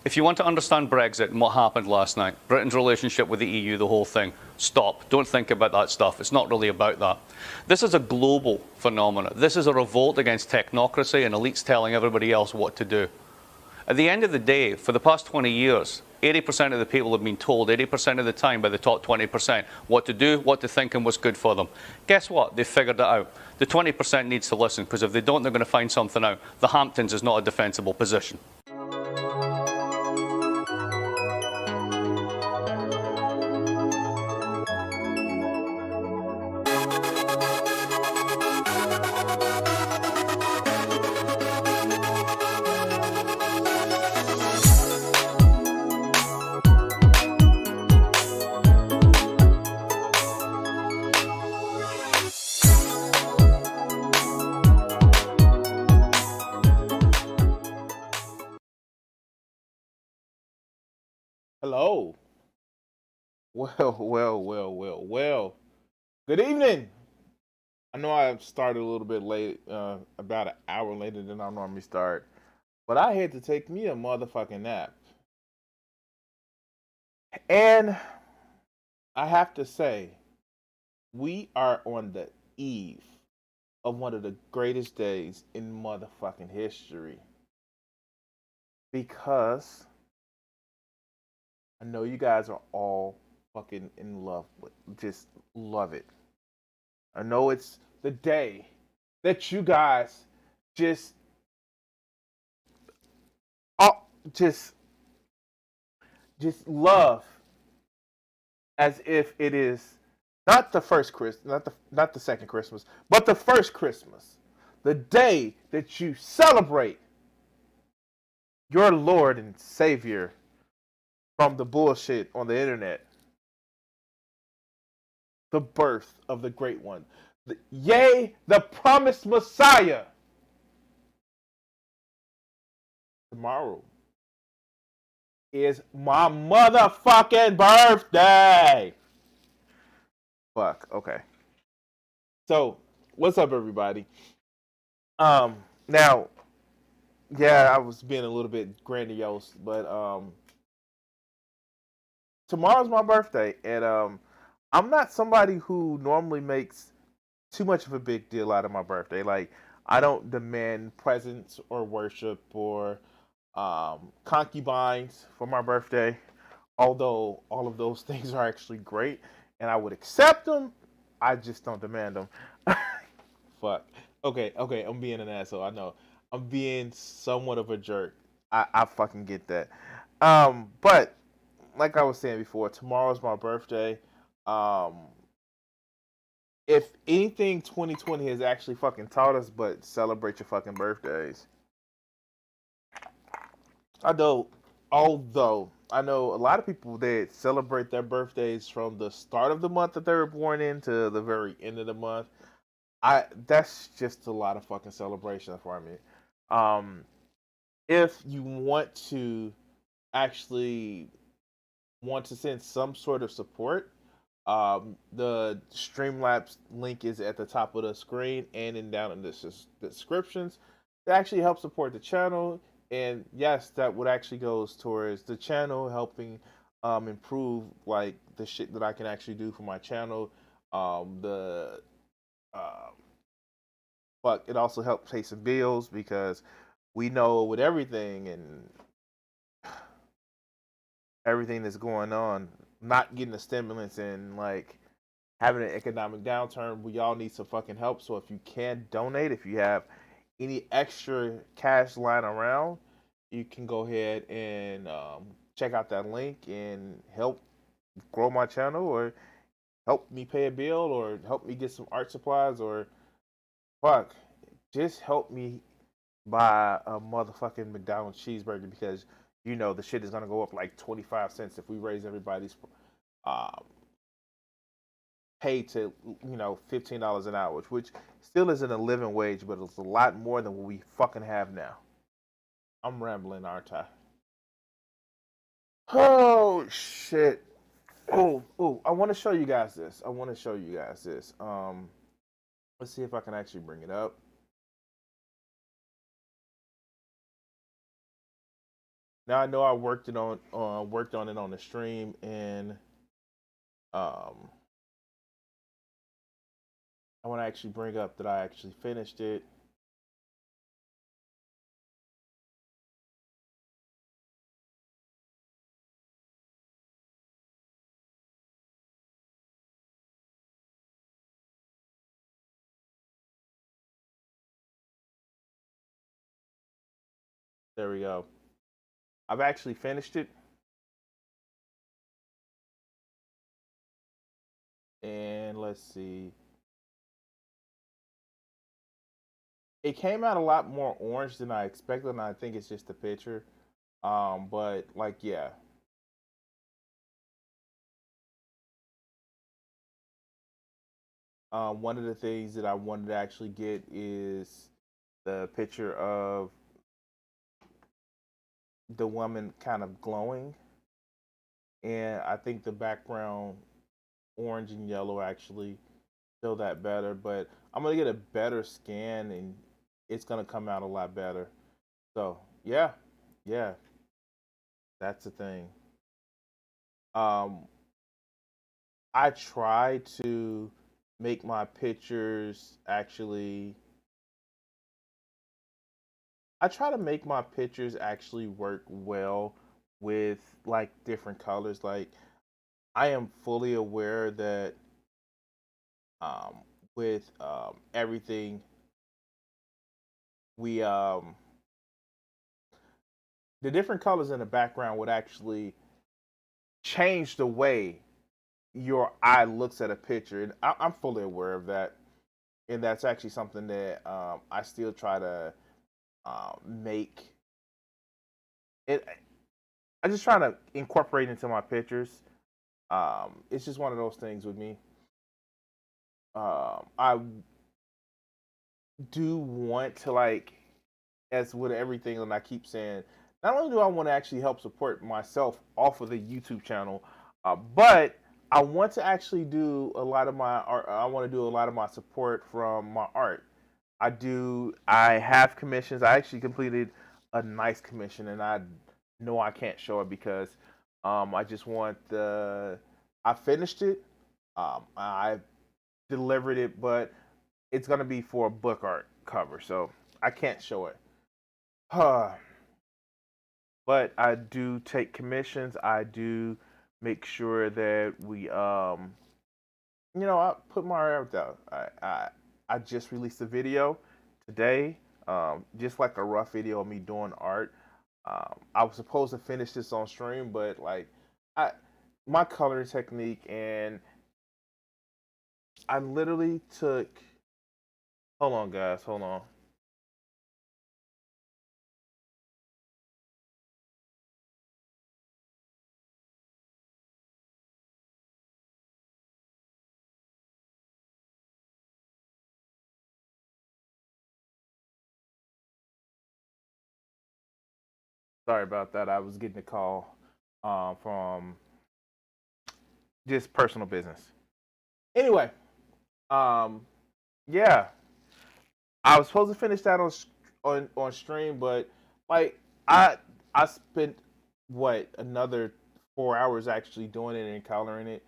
If you want to understand Brexit and what happened last night, Britain's relationship with the EU, the whole thing, stop. Don't think about that stuff. It's not really about that. This is a global phenomenon. This is a revolt against technocracy and elites telling everybody else what to do. At the end of the day, for the past 20 years, 80% of the people have been told 80% of the time by the top 20% what to do, what to think, and what's good for them. Guess what? They've figured it out. The 20% needs to listen, because if they don't, they're going to find something out. The Hamptons is not a defensible position. Hello. Well. Good evening. I know I started a little bit late, about an hour later than I normally start, but I had to take me a motherfucking nap. And I have to say, we are on the eve of one of the greatest days in motherfucking history. Because I know you guys are all fucking in love with, just love it. I know it's the day that you guys just, oh, just, just love, as if it is not the first Christmas, not the second Christmas, but the first Christmas, the day that you celebrate your Lord and Savior from the bullshit on the internet, the birth of the great one, yea, the promised Messiah. Tomorrow is my motherfucking birthday. Fuck. Okay. So, what's up, everybody? Now, yeah, I was being a little bit grandiose, but tomorrow's my birthday, and I'm not somebody who normally makes too much of a big deal out of my birthday. Like, I don't demand presents or worship or concubines for my birthday, although all of those things are actually great and I would accept them. I just don't demand them. Fuck. Okay, I'm being an asshole. I know. I'm being somewhat of a jerk. I fucking get that. But like I was saying before, tomorrow's my birthday. Um, if anything 2020 has actually fucking taught us, but celebrate your fucking birthdays. Although I know a lot of people that celebrate their birthdays from the start of the month that they were born in to the very end of the month. That's just a lot of fucking celebration for me. Um, if you want to actually want to send some sort of support, the Streamlabs link is at the top of the screen and down in the descriptions. It actually helps support the channel, and yes, that would actually goes towards the channel helping improve like the shit that I can actually do for my channel. The uh, but it also helps pay some bills because we know with everything and everything that's going on, not getting a stimulus and like having an economic downturn, we all need some fucking help. So if you can donate, if you have any extra cash lying around, you can go ahead and check out that link and help grow my channel or help me pay a bill or help me get some art supplies or fuck, just help me buy a motherfucking McDonald's cheeseburger because you know the shit is gonna go up like 25 cents if we raise everybody's um, pay to $15 an hour, which still isn't a living wage, but it's a lot more than what we fucking have now. I'm rambling, aren't I? Oh shit. Oh, I want to show you guys this. Let's see if I can actually bring it up. Now I know I worked on it on the stream, and um, I want to actually bring up that I actually finished it. There we go. I've actually finished it, and let's see. It came out a lot more orange than I expected, and I think it's just the picture. But like, yeah. One of the things that I wanted to actually get is the picture of the woman kind of glowing, and I think the background orange and yellow actually show that better. But I'm gonna get a better scan, and it's gonna come out a lot better. So yeah, yeah, that's the thing. Um, I try to make my pictures actually. I try to make my pictures actually work well with like different colors. Like I am fully aware that um, with everything we the different colors in the background would actually change the way your eye looks at a picture, and I'm fully aware of that. And that's actually something that I still try to make it. I just try to incorporate into my pictures. It's just one of those things with me. I do want to like, as with everything, and I keep saying, not only do I want to actually help support myself off of the YouTube channel, but I want to actually do a lot of my art. I want to do a lot of my support from my art. I do. I have commissions. I actually completed a nice commission, and I know I can't show it because I just want the. I finished it. I delivered it, but it's gonna be for a book art cover, so I can't show it. But I do take commissions. I do make sure that we I put my art out. I just released a video today, just like a rough video of me doing art. I was supposed to finish this on stream, but like I my coloring technique, and I literally took. Hold on, guys. Hold on. Sorry about that. I was getting a call from just personal business. Anyway, um, yeah, I was supposed to finish that on stream, but like I I spent what another 4 hours actually doing it and coloring it.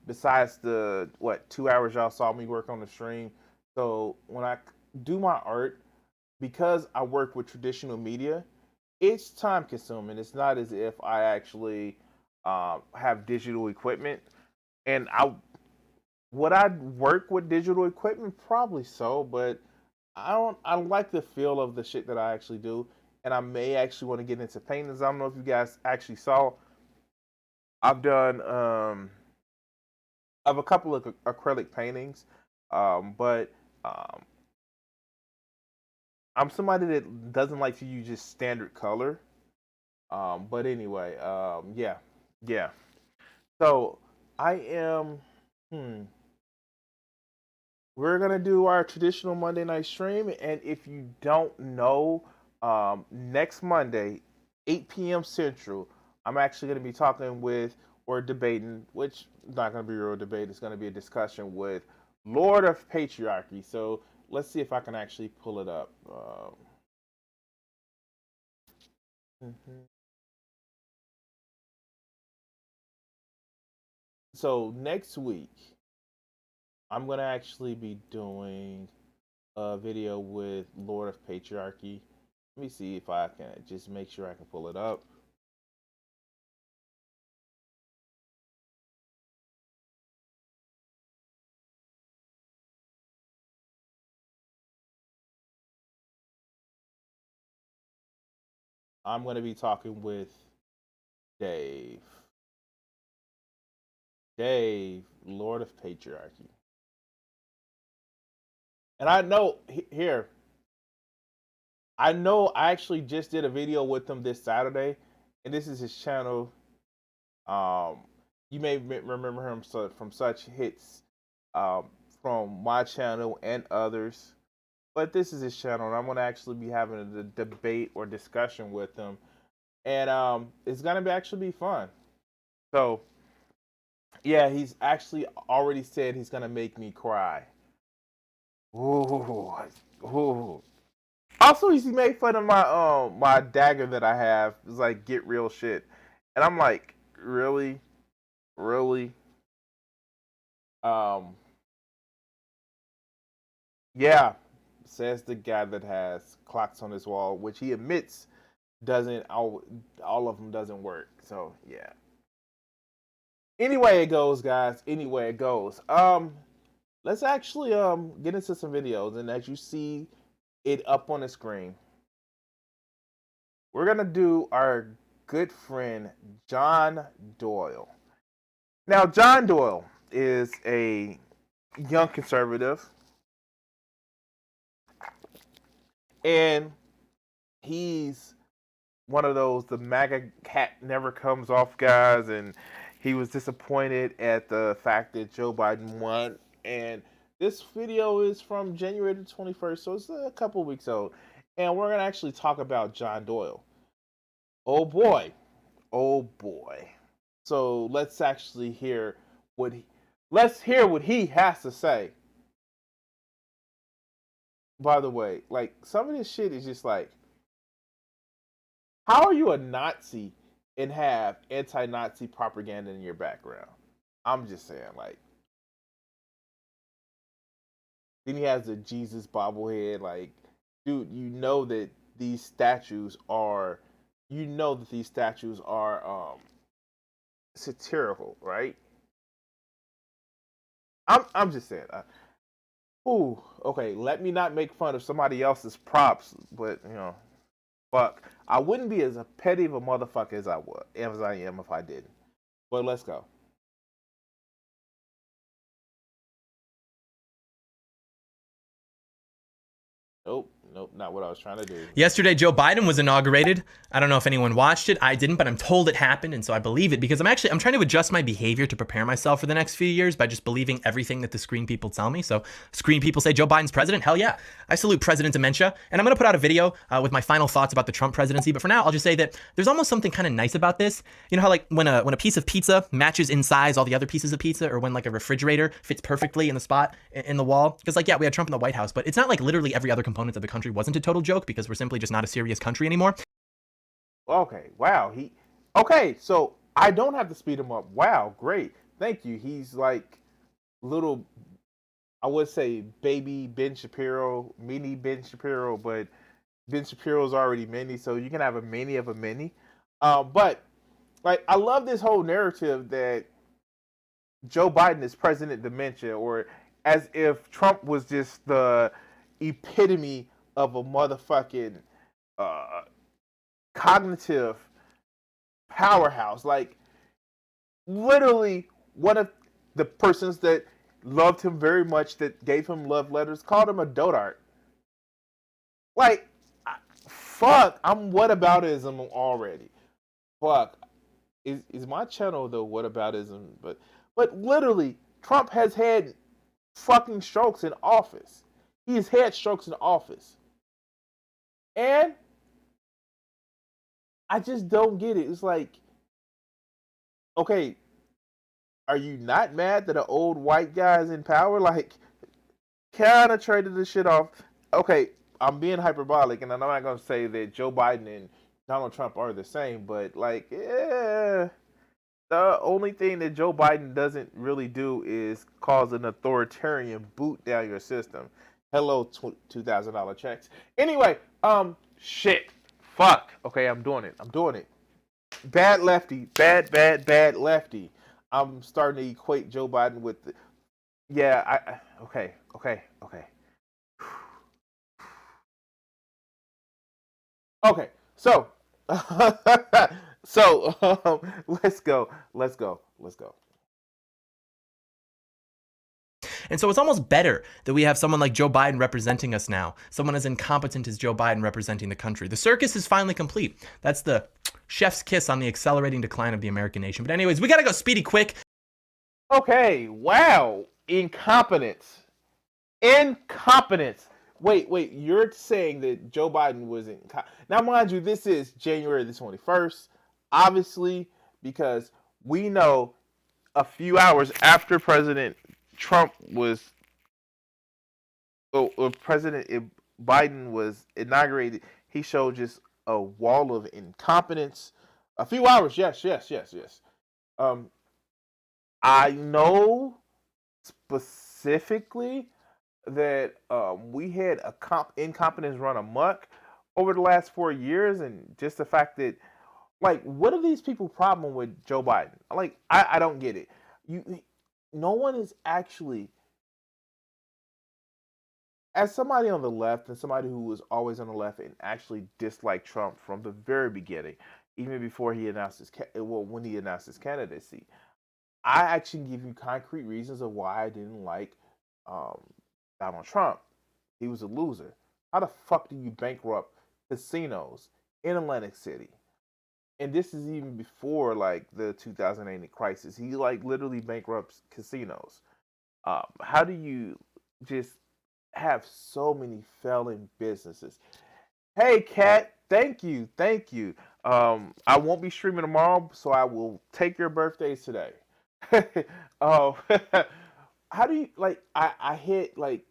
Besides the what 2 hours y'all saw me work on the stream. So when I do my art, because I work with traditional media, it's time consuming. It's not as if I actually have digital equipment, and I would I work with digital equipment? Probably so, but I don't. I like the feel of the shit that I actually do, and I may actually want to get into paintings. I don't know if you guys actually saw. I've done. I have a couple of acrylic paintings, but um, I'm somebody that doesn't like to use just standard color. But anyway, yeah, yeah. So I am. Hmm. We're gonna do our traditional Monday night stream, and if you don't know, next Monday, 8 p.m. Central, I'm actually gonna be talking with or debating, which is not gonna be a real debate. It's gonna be a discussion with Lord of Patriarchy. So let's see if I can actually pull it up. So next week, I'm gonna actually be doing a video with Lord of Patriarchy. Let me see if I can just make sure I can pull it up. I'm gonna be talking with Dave. Dave, Lord of Patriarchy. And I know here, I know I actually just did a video with him this Saturday, and this is his channel. Um, you may remember him from such hits um, from my channel and others. But this is his channel, and I'm going to actually be having a debate or discussion with him. And it's going to actually be fun. So, yeah, he's actually already said he's going to make me cry. Ooh, ooh. Also, he made fun of my dagger that I have. It's like, get real shit. And I'm like, really? Really? Um, yeah, says the guy that has clocks on his wall, which he admits doesn't all of them doesn't work. So yeah. Anyway it goes, guys. Anyway it goes. Let's actually get into some videos, and as you see it up on the screen, we're gonna do our good friend John Doyle. Now, John Doyle is a young conservative, and he's one of those the MAGA hat never comes off guys, and he was disappointed at the fact that Joe Biden won. And this video is from January the 21st, so it's a couple weeks old. And we're gonna actually talk about John Doyle. Oh boy, oh boy. So let's actually hear let's hear what he has to say. By the way, like some of this shit is just like, how are you a Nazi and have anti-Nazi propaganda in your background? I'm just saying, like, then he has the Jesus bobblehead. Like, dude, you know that these statues are, satirical, right? I'm just saying. Ooh, okay. Let me not make fun of somebody else's props, but fuck, I wouldn't be as petty of a motherfucker as I am if I didn't. But let's go. Nope, nope, not what I was trying to do. Yesterday, Joe Biden was inaugurated. I don't know if anyone watched it. I didn't, but I'm told it happened, and so I believe it because I'm trying to adjust my behavior to prepare myself for the next few years by just believing everything that the screen people tell me. So screen people say Joe Biden's president. Hell yeah. I salute President Dementia, and I'm going to put out a video with my final thoughts about the Trump presidency. But for now, I'll just say that there's almost something kind of nice about this. You know how like when a piece of pizza matches in size all the other pieces of pizza, or when like a refrigerator fits perfectly in the spot in the wall? Because like, yeah, we had Trump in the White House, but it's not like literally every other component of the country wasn't a total joke because we're simply just not a serious country anymore. Okay, wow. Okay, so I don't have to speed him up. Wow, great. Thank you. He's like little, I would say baby Ben Shapiro, mini Ben Shapiro, but Ben Shapiro's already mini, so you can have a mini of a mini. But like, I love this whole narrative that Joe Biden is President Dementia, or as if Trump was just the epitome of a motherfucking cognitive powerhouse. Like, literally, one of the persons that loved him very much, that gave him love letters, called him a dotard. Like, fuck, I'm whataboutism already. Fuck, is my channel the whataboutism? But literally, Trump has had fucking strokes in office. He's had strokes in office. And I just don't get it. It's like, okay, are you not mad that an old white guy is in power? Like, kind of traded this shit off. Okay, I'm being hyperbolic, and I'm not going to say that Joe Biden and Donald Trump are the same, but like, yeah, The only thing that Joe Biden doesn't really do is cause an authoritarian boot down your system. Hello, $2,000 checks. Anyway, shit, fuck. Okay, I'm doing it. Bad lefty, bad lefty. I'm starting to equate Joe Biden with, okay. Okay, so, let's go. And so it's almost better that we have someone like Joe Biden representing us now, someone as incompetent as Joe Biden representing the country. The circus is finally complete. That's the chef's kiss on the accelerating decline of the American nation. But anyways, we got to go speedy quick. Okay, wow, incompetence. Wait, you're saying that Joe Biden was now, mind you, this is January the 21st, obviously, because we know a few hours after President Trump was, or President Biden was inaugurated, he showed just a wall of incompetence. A few hours, yes. I know specifically that we had a incompetence run amok over the last 4 years, and just the fact that, like, what are these people problem with Joe Biden? Like, I don't get it. No one is actually, as somebody on the left and somebody who was always on the left and actually disliked Trump from the very beginning, even before he announced when he announced his candidacy, I actually give you concrete reasons of why I didn't like Donald Trump. He was a loser. How the fuck do you bankrupt casinos in Atlantic City? And this is even before, like, the 2008 crisis. He, like, literally bankrupts casinos. How do you just have so many failing businesses? Hey, Kat, thank you. I won't be streaming tomorrow, so I will take your birthdays today. How do you, like, I hit, like,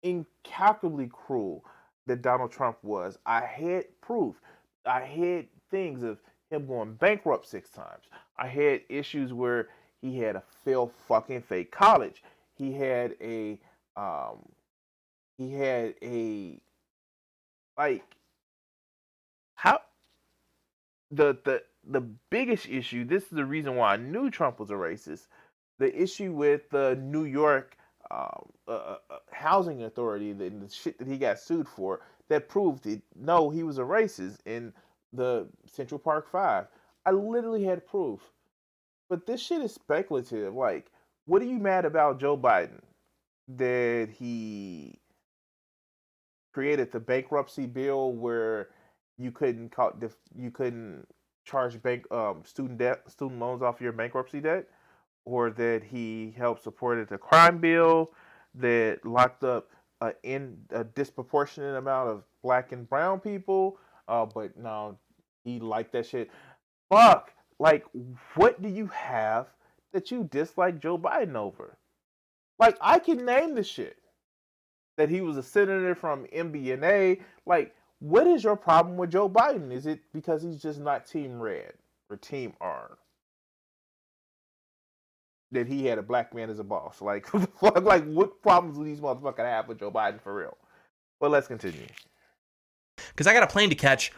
incalculably cruel that Donald Trump was. I had proof. I had things of him going bankrupt 6 times. I had issues where he had a failed fucking fake college. He had a like, how the biggest issue, this is the reason why I knew Trump was a racist, the issue with the New York housing authority, the shit that he got sued for, that proved it. No, he was a racist in the Central Park 5. I literally had proof. But this shit is speculative. Like, what are you mad about Joe Biden? That he created the bankruptcy bill where you couldn't charge student loans off your bankruptcy debt, or that he helped supported the crime bill that locked up a disproportionate amount of black and brown people, but no, he liked that shit. Fuck, like, what do you have that you dislike Joe Biden over? Like, I can name the shit. That he was a senator from MBNA. Like, what is your problem with Joe Biden? Is it because he's just not Team Red or Team R? That he had a black man as a boss? Like, like, what problems do these motherfuckers have with Joe Biden for real? Well, let's continue. Because I got a plane to catch.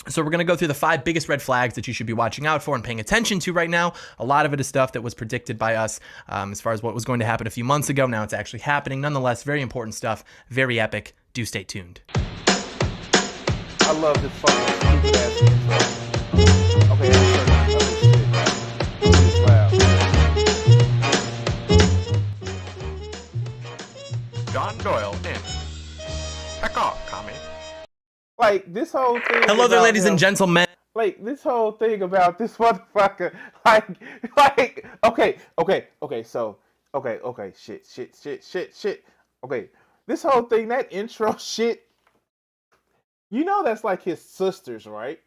So we're going to go through the 5 biggest red flags that you should be watching out for and paying attention to right now. A lot of it is stuff that was predicted by us as far as what was going to happen a few months ago. Now it's actually happening. Nonetheless, very important stuff. Very epic. Do stay tuned. I love this fucking stupid ass intro. Okay, this shit loud. John Doyle in. Back off, commie. Like, this whole thing. Hello there, ladies and gentlemen. Like, this whole thing about this motherfucker. Shit. Okay, this whole thing, that intro shit. You know that's like his sisters, right?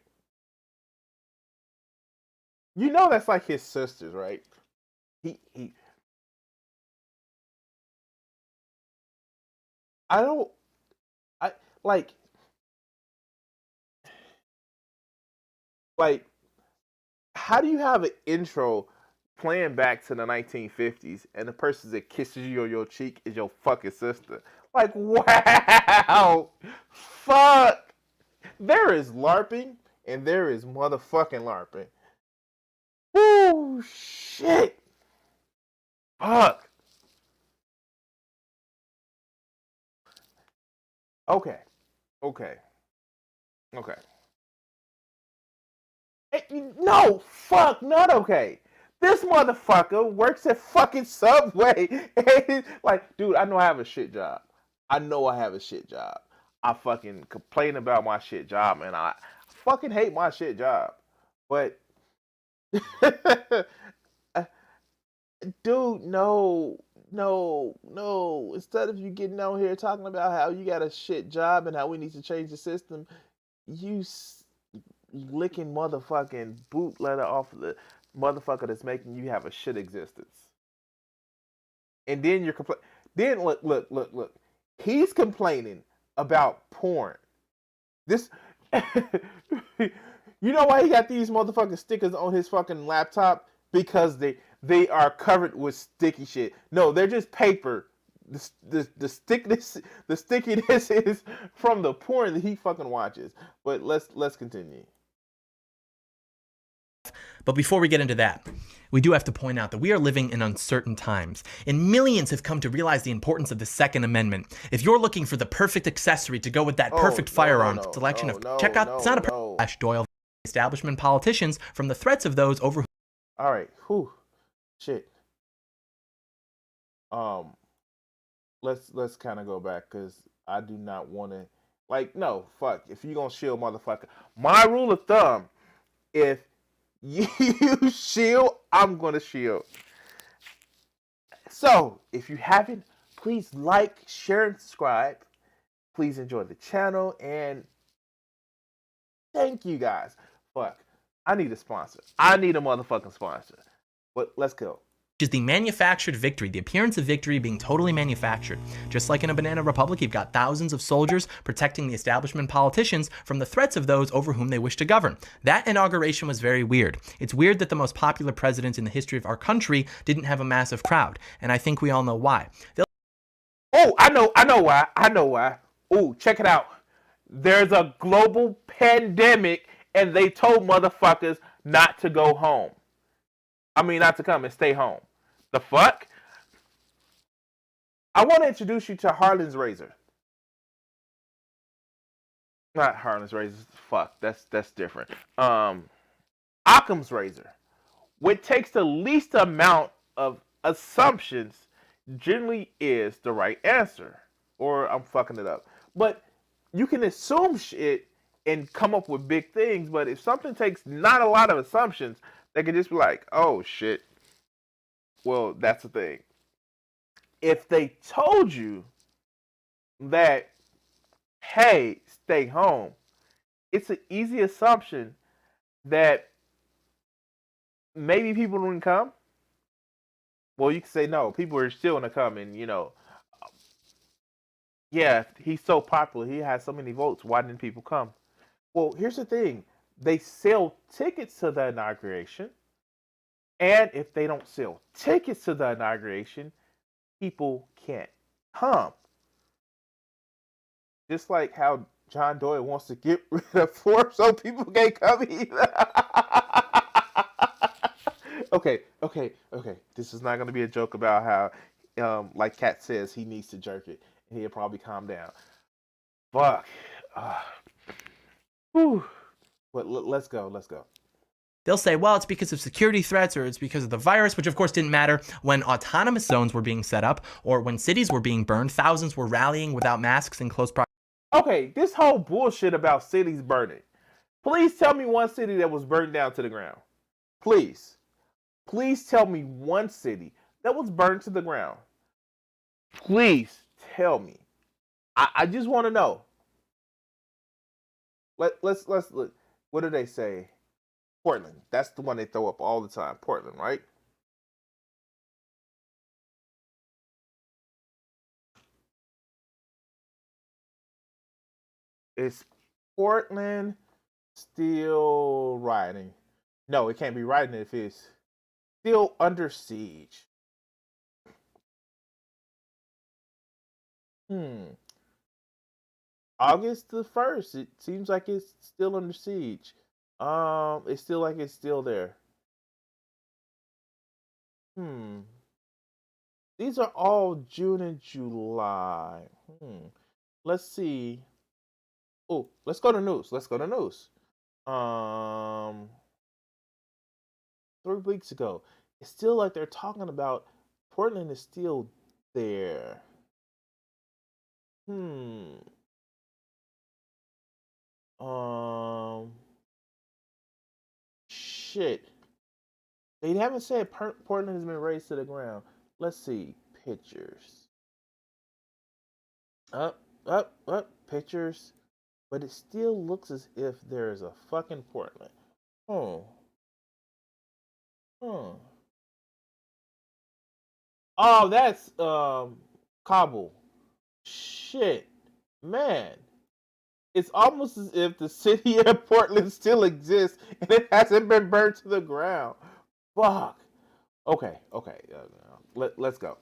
He I don't, I, like, how do you have an intro playing back to the 1950s and the person that kisses you on your cheek is your fucking sister? Like, wow, fuck. There is LARPing and there is motherfucking LARPing. Woo, shit. Fuck. Okay. Okay. Okay. No, fuck, not okay. This motherfucker works at fucking Subway. And like, dude, I know I have a shit job. I know I have a shit job. I fucking complain about my shit job, and I fucking hate my shit job. But, dude, no, no, no. Instead of you getting out here talking about how you got a shit job and how we need to change the system, you licking motherfucking boot letter off of the motherfucker that's making you have a shit existence. And then you're complaining. Then look. He's complaining about porn. This, you know why he got these motherfucking stickers on his fucking laptop? Because they are covered with sticky shit. No, they're just paper. The stickiness is from the porn that he fucking watches. But let's continue. But before we get into that, we do have to point out that we are living in uncertain times, and millions have come to realize the importance of the Second Amendment. If you're looking for the perfect accessory to go with that perfect firearm selection, check out it's not a Flash Doyle establishment politicians from the threats of those over. All right, shit. Let's kind of go back because I do not want to. Like, no, fuck. If you gonna shield, motherfucker, my rule of thumb, if you shield, I'm gonna shield. So, if you haven't, please like, share, and subscribe. Please enjoy the channel, and thank you guys. Fuck, I need a sponsor. I need a motherfucking sponsor. But let's go. Is the manufactured victory, the appearance of victory being totally manufactured. Just like in a banana republic, you've got thousands of soldiers protecting the establishment politicians from the threats of those over whom they wish to govern. That inauguration was very weird. It's weird that the most popular president in the history of our country didn't have a massive crowd, and I think we all know why. I know why. Oh, check it out. There's a global pandemic, and they told motherfuckers not to go home. I mean, not to come and stay home. The fuck? I want to introduce you to Harlan's razor. Not Harlan's razor. Fuck, that's different. Occam's razor, which takes the least amount of assumptions, generally is the right answer. Or I'm fucking it up. But you can assume shit and come up with big things. But if something takes not a lot of assumptions, they could just be like, oh shit. Well, that's the thing. If they told you that, hey, stay home, it's an easy assumption that maybe people wouldn't come. Well, you can say no, people are still gonna come, and yeah, he's so popular, he has so many votes, why didn't people come? Well, here's the thing. They sell tickets to the inauguration, and if they don't sell tickets to the inauguration, people can't come. Just like how John Doyle wants to get rid of Forbes so people can't come either. Okay. This is not going to be a joke about how, like Kat says, he needs to jerk it, and he'll probably calm down. Fuck. Whew. But let's go. They'll say, well, it's because of security threats or it's because of the virus, which of course didn't matter when autonomous zones were being set up or when cities were being burned. Thousands were rallying without masks in close proximity. Okay, this whole bullshit about cities burning. Please tell me one city that was burned down to the ground. Please. Please tell me one city that was burned to the ground. Please tell me. I just want to know. Let's look. What do they say? Portland. That's the one they throw up all the time. Portland, right? Is Portland still rioting? No, it can't be right if it's still under siege. August the 1st. It seems like it's still under siege. It's still like it's still there. These are all June and July. Let's see. Oh, let's go to news. Let's go to news. 3 weeks ago. It's still like they're talking about Portland is still there. Shit. They haven't said Portland has been razed to the ground. Let's see. Pictures. Up, pictures. But it still looks as if there's a fucking Portland. Oh, that's Kabul. Shit. Man. It's almost as if the city of Portland still exists and it hasn't been burned to the ground. Fuck. Okay. Let's go.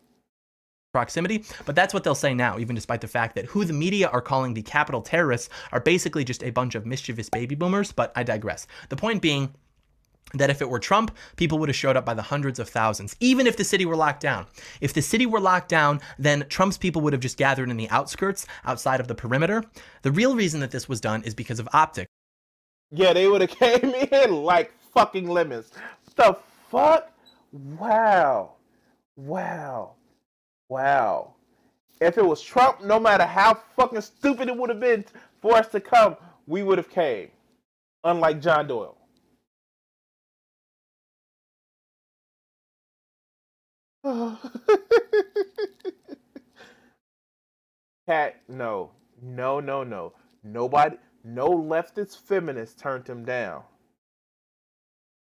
Proximity, but that's what they'll say now, even despite the fact that who the media are calling the capital terrorists are basically just a bunch of mischievous baby boomers, but I digress. The point being that if it were Trump, people would have showed up by the hundreds of thousands, even if the city were locked down. If the city were locked down, then Trump's people would have just gathered in the outskirts, outside of the perimeter. The real reason that this was done is because of optics. Yeah, they would have came in like fucking lemons. The fuck? Wow. If it was Trump, no matter how fucking stupid it would have been for us to come, we would have came. Unlike John Doyle. Cat, no. Nobody, no leftist feminist turned him down.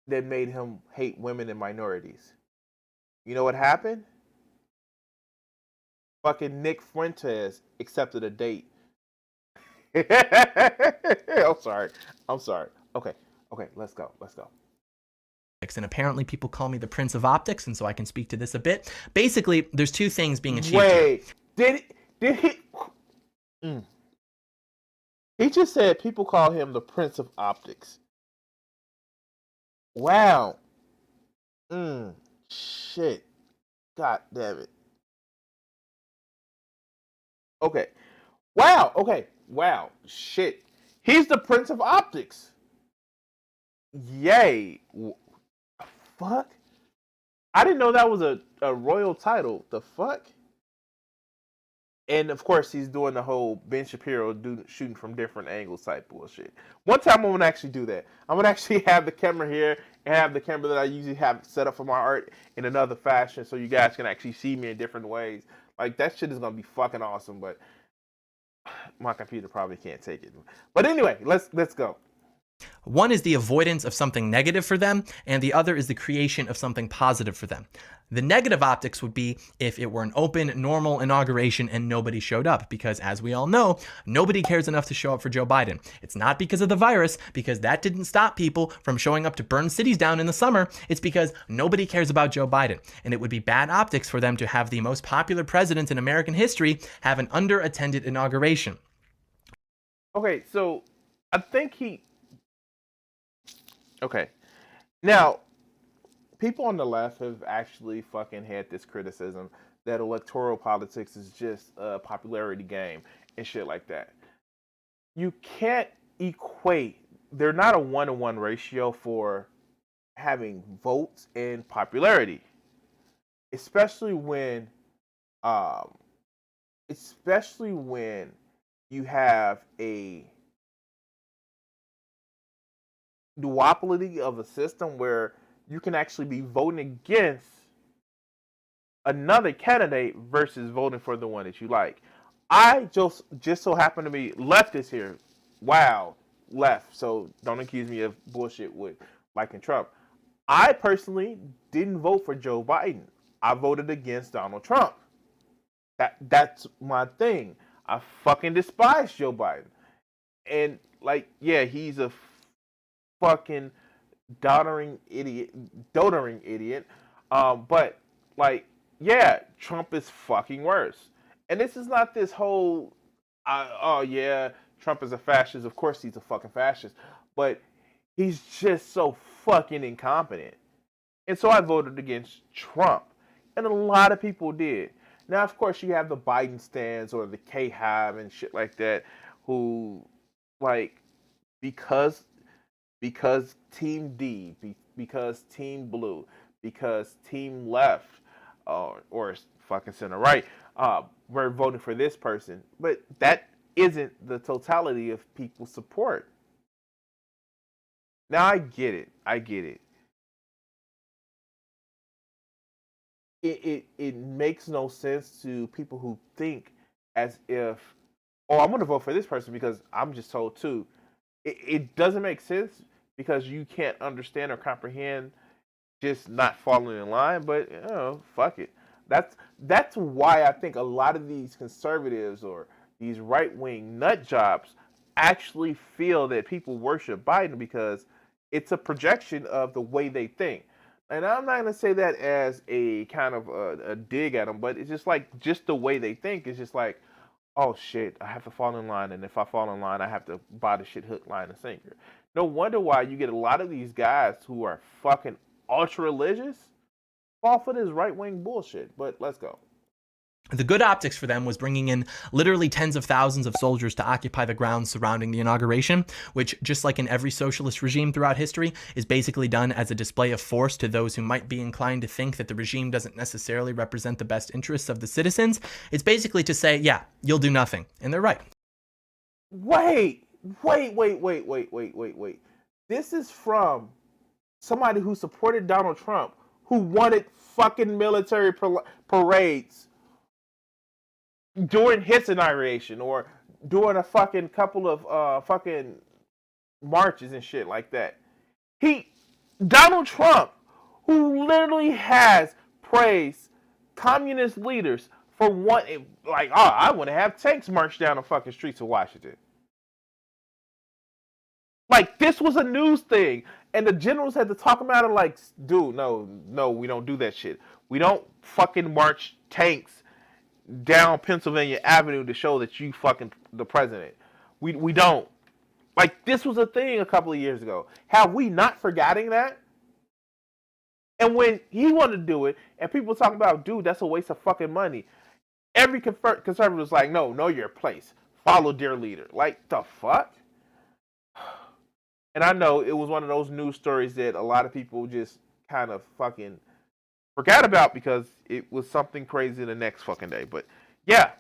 That made him hate women and minorities. You know what happened? Fucking Nick Fuentes accepted a date. I'm sorry. Okay, let's go. And apparently people call me the Prince of Optics, and so I can speak to this a bit. Basically, there's two things being achieved. Wait, did he? He just said people call him the Prince of Optics. Wow. Shit. God damn it. Okay. Wow. Okay. Wow. Shit. He's the Prince of Optics. Yay. Fuck. I didn't know that was a royal title. The fuck? And of course, he's doing the whole Ben Shapiro shooting from different angles type bullshit. One time, I'm gonna actually do that. I'm gonna actually have the camera here and have the camera that I usually have set up for my art in another fashion, so you guys can actually see me in different ways. Like that shit is gonna be fucking awesome, but my computer probably can't take it. But anyway, let's go. One is the avoidance of something negative for them, and the other is the creation of something positive for them. The negative optics would be if it were an open, normal inauguration and nobody showed up, because as we all know, nobody cares enough to show up for Joe Biden. It's not because of the virus, because that didn't stop people from showing up to burn cities down in the summer. It's because nobody cares about Joe Biden, and it would be bad optics for them to have the most popular president in American history have an underattended inauguration. Okay, so I think Okay. Now, people on the left have actually fucking had this criticism that electoral politics is just a popularity game and shit like that. You can't equate, they're not a 1-to-1 ratio for having votes and popularity. Especially when you have a duopoly of a system where you can actually be voting against another candidate versus voting for the one that you like. I just so happen to be leftist here. Wow, left. So don't accuse me of bullshit with liking Trump. I personally didn't vote for Joe Biden. I voted against Donald Trump. That's my thing. I fucking despise Joe Biden. And like, yeah, he's a fucking doddering idiot. But like, yeah, Trump is fucking worse. And this is not this whole, oh yeah, Trump is a fascist. Of course he's a fucking fascist, but he's just so fucking incompetent. And so I voted against Trump, and a lot of people did. Now, of course, you have the Biden stands or the K-Hive and shit like that, who, like, because Team D, because Team Blue, because Team Left, or fucking center right, we're voting for this person. But that isn't the totality of people's support. Now I get it. It makes no sense to people who think as if, oh, I'm gonna vote for this person because I'm just told to. It doesn't make sense because you can't understand or comprehend just not following in line. But fuck it. That's why I think a lot of these conservatives or these right wing nut jobs actually feel that people worship Biden because it's a projection of the way they think. And I'm not going to say that as a kind of a dig at them, but it's just the way they think. It's just like, oh shit, I have to fall in line, and if I fall in line, I have to buy the shit hook, line, and sinker. No wonder why you get a lot of these guys who are fucking ultra religious fall for this right wing bullshit. But let's go. The good optics for them was bringing in literally tens of thousands of soldiers to occupy the grounds surrounding the inauguration, which, just like in every socialist regime throughout history, is basically done as a display of force to those who might be inclined to think that the regime doesn't necessarily represent the best interests of the citizens. It's basically to say, yeah, you'll do nothing. And they're right. Wait. This is from somebody who supported Donald Trump, who wanted fucking military parades during his inauguration or during a fucking couple of fucking marches and shit like that. Donald Trump, who literally has praised communist leaders for I want to have tanks march down the fucking streets of Washington. Like, this was a news thing, and the generals had to talk about it like, dude, no, we don't do that shit. We don't fucking march tanks down Pennsylvania Avenue to show that you fucking the president. We don't. Like, this was a thing a couple of years ago. Have we not forgetting that? And when he wanted to do it, and people talking about, dude, that's a waste of fucking money. Every conservative was like, no, know your place. Follow their leader. Like, the fuck? And I know it was one of those news stories that a lot of people just kind of fucking forgot about because it was something crazy the next fucking day. But yeah,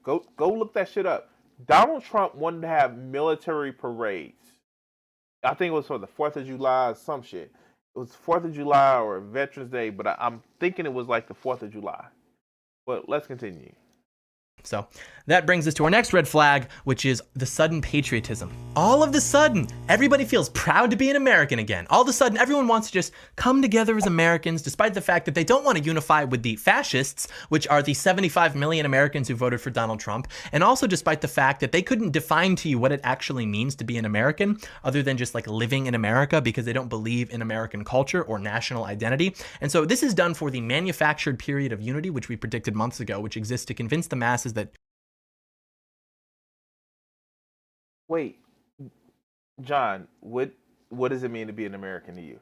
go look that shit up. Donald Trump wanted to have military parades. I think it was for the 4th of July or some shit. It was 4th of July or Veterans Day, but I'm thinking it was like the 4th of July. But let's continue. So that brings us to our next red flag, which is the sudden patriotism. All of the sudden, everybody feels proud to be an American again. All of a sudden, everyone wants to just come together as Americans, despite the fact that they don't want to unify with the fascists, which are the 75 million Americans who voted for Donald Trump, and also despite the fact that they couldn't define to you what it actually means to be an American, other than just like living in America, because they don't believe in American culture or national identity. And so this is done for the manufactured period of unity, which we predicted months ago, which exists to convince the masses that. Wait, John, what does it mean to be an American to you?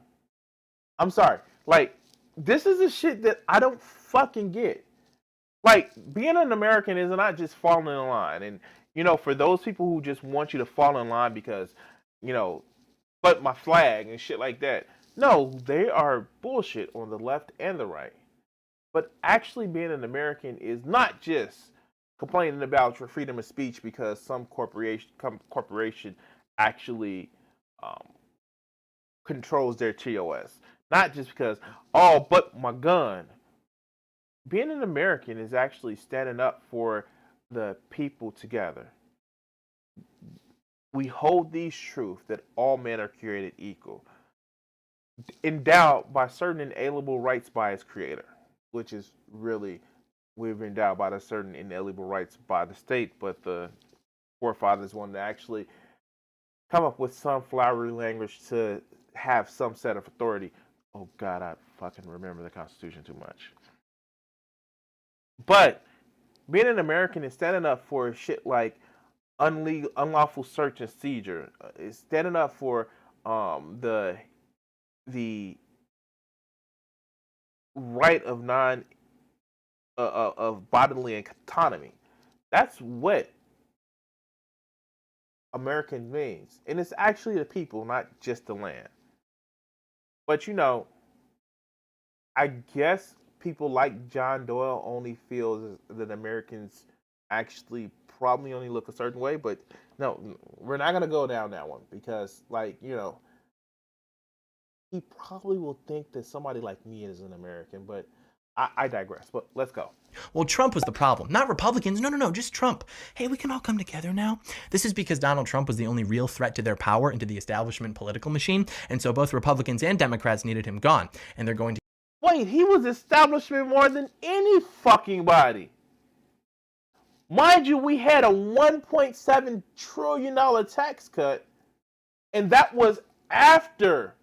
I'm sorry. Like, this is the shit that I don't fucking get. Like, being an American is not just falling in line. And, for those people who just want you to fall in line because, but my flag and shit like that. No, they are bullshit on the left and the right. But actually being an American is not just complaining about your freedom of speech because some corporation actually controls their TOS. Not just because, oh, but my gun. Being an American is actually standing up for the people together. We hold these truths that all men are created equal, endowed by certain inalienable rights by its creator, which is really, we've been endowed by the certain inalienable rights by the state, but the forefathers wanted to actually come up with some flowery language to have some set of authority. Oh God, I fucking remember the Constitution too much. But being an American is standing up for shit like unlawful search and seizure. It's standing up for the right of of bodily autonomy. That's what American means, and it's actually the people, not just the land. But I guess people like John Doyle only feels that Americans actually probably only look a certain way. But no, we're not gonna go down that one because, he probably will think that somebody like me is an American. But I digress. But let's go. Well, Trump was the problem, not Republicans. No, just Trump. Hey, we can all come together now. This is because Donald Trump was the only real threat to their power and to the establishment political machine. And so both Republicans and Democrats needed him gone. And they're going to... Wait, he was establishment more than any fucking body. Mind you, we had a $1.7 trillion tax cut, and that was after,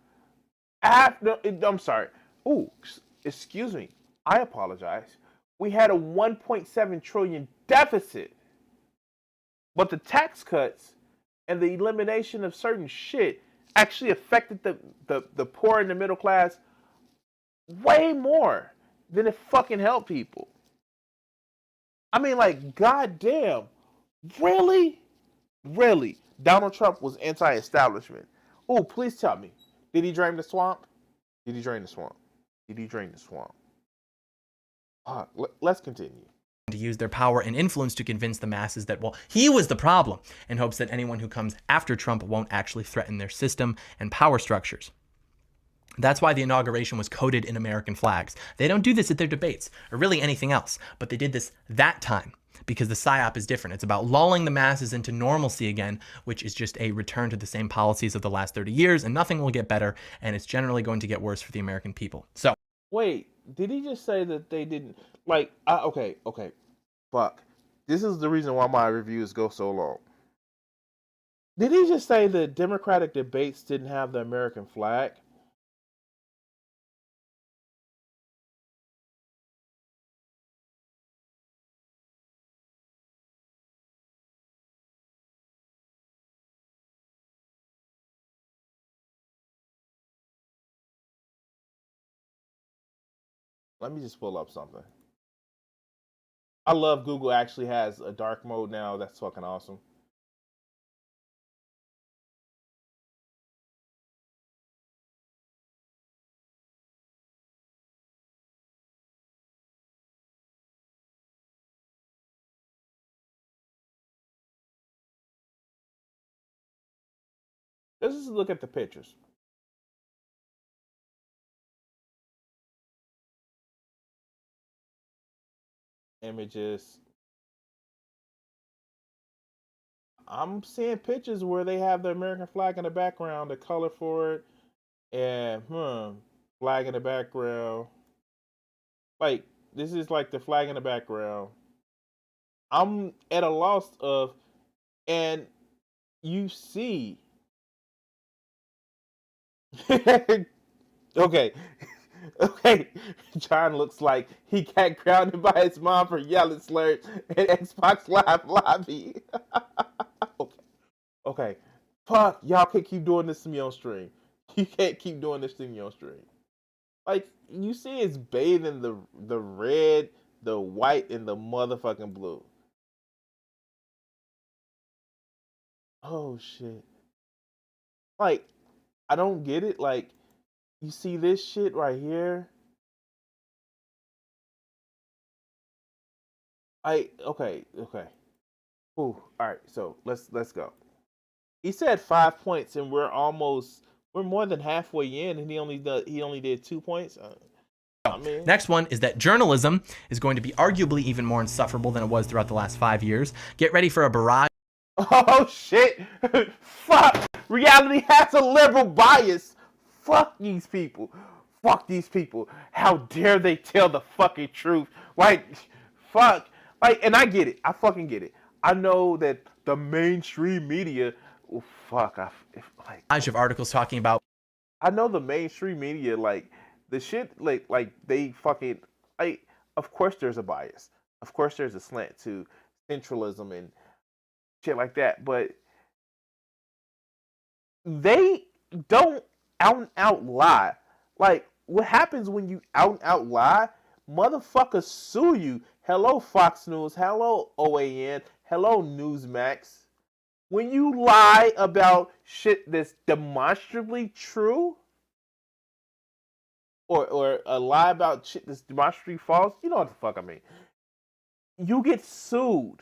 I'm sorry. Ooh, excuse me. I apologize. We had a 1.7 trillion deficit. But the tax cuts and the elimination of certain shit actually affected the poor and the middle class way more than it fucking helped people. I mean, like, goddamn. Really? Really? Donald Trump was anti-establishment. Oh, please tell me. Did he drain the swamp? Did he drain the swamp? Did he drain the swamp? Let's continue. To use their power and influence to convince the masses that, well, he was the problem, in hopes that anyone who comes after Trump won't actually threaten their system and power structures. That's why the inauguration was coated in American flags. They don't do this at their debates, or really anything else, but they did this that time because the PSYOP is different. It's about lulling the masses into normalcy again, which is just a return to the same policies of the last 30 years, and nothing will get better, and it's generally going to get worse for the American people. So, wait, did he just say that they didn't, okay, fuck. This is the reason why my reviews go so long. Did he just say that Democratic debates didn't have the American flag? Let me just pull up something. I love Google actually has a dark mode now. That's fucking awesome. Let's just look at the pictures. Images. I'm seeing pictures where they have the American flag in the background, the color for it, and flag in the background. Like, this is like the flag in the background. I'm at a loss of, and you see. Okay. Okay, John looks like he got grounded by his mom for yelling slurs in Xbox Live lobby. Okay. Fuck, y'all can't keep doing this to me on stream. You can't keep doing this to me on stream. Like, you see it's bathed in the red, the white, and the motherfucking blue. Oh, shit. Like, I don't get it. Like, you see this shit right here? Okay. Ooh, all right. So let's go. He said 5 points, and we're more than halfway in, and he only did 2 points. I mean, next one is that journalism is going to be arguably even more insufferable than it was throughout the last 5 years. Get ready for a barrage. Oh shit! Fuck! Reality has a liberal bias. Fuck these people. Fuck these people. How dare they tell the fucking truth? Like, fuck. Like, and I get it. I fucking get it. I know that the mainstream media. Oh, fuck. Of articles talking about I know the mainstream media, like the shit, like they fucking, like. Of course, there's a bias. Of course, there's a slant to centralism and shit like that. But they don't out and out lie. Like, what happens when you out and out lie? Motherfuckers sue you. Hello, Fox News. Hello, OAN. Hello, Newsmax. When you lie about shit that's demonstrably true, or a lie about shit that's demonstrably false, you know what the fuck I mean. You get sued.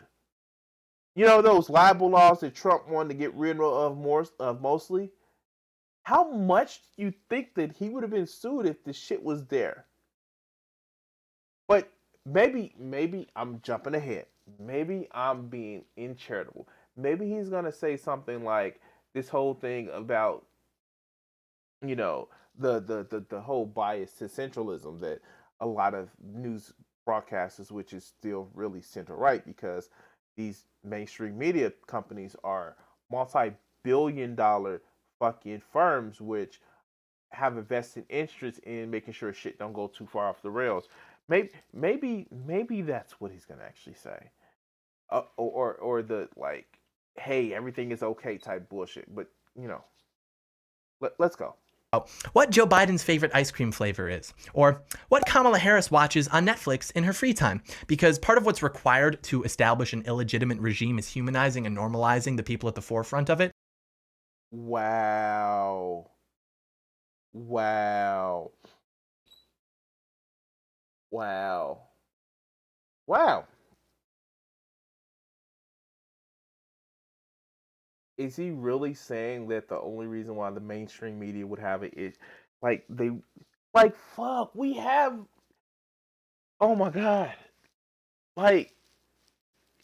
You know those libel laws that Trump wanted to get rid of mostly? How much do you think that he would have been sued if the shit was there? But maybe I'm jumping ahead. Maybe I'm being uncharitable. Maybe he's gonna say something like this whole thing about, you know, the whole bias to centralism that a lot of news broadcasters, which is still really center right, because these mainstream media companies are multi-billion-dollar fucking firms which have a vested interest in making sure shit don't go too far off the rails. Maybe that's what he's gonna actually say, or the like, hey, everything is okay type bullshit. But you know, let's go. What Joe Biden's favorite ice cream flavor is, or what Kamala Harris watches on Netflix in her free time. Because part of what's required to establish an illegitimate regime is humanizing and normalizing the people at the forefront of it. Wow. Wow. Wow. Wow. Is he really saying that the only reason why the mainstream media would have it is like fuck, we have, oh my god. Like,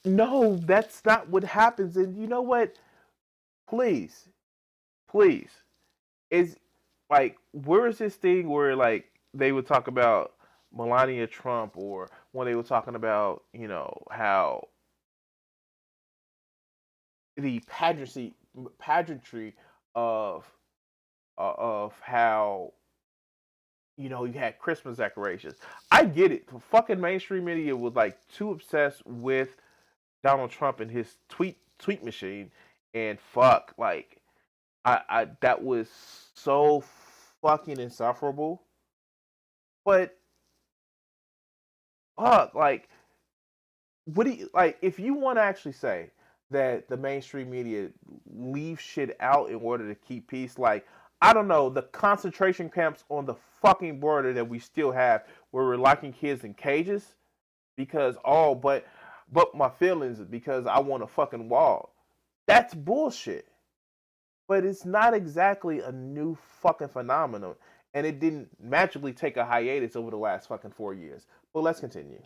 no, that's not what happens. And you know what? Please. Is like, where is this thing where like they would talk about Melania Trump, or when they were talking about, you know, how the pageantry of how, you know, you had Christmas decorations. I get it. The fucking mainstream media was like too obsessed with Donald Trump and his tweet machine, and fuck, like I that was so fucking insufferable. But fuck, like, what do you like? If you want to actually say that the mainstream media leave shit out in order to keep peace, like, I don't know, the concentration camps on the fucking border that we still have, where we're locking kids in cages because but my feelings because I want a fucking wall. That's bullshit. But it's not exactly a new fucking phenomenon, and it didn't magically take a hiatus over the last fucking 4 years. But let's continue.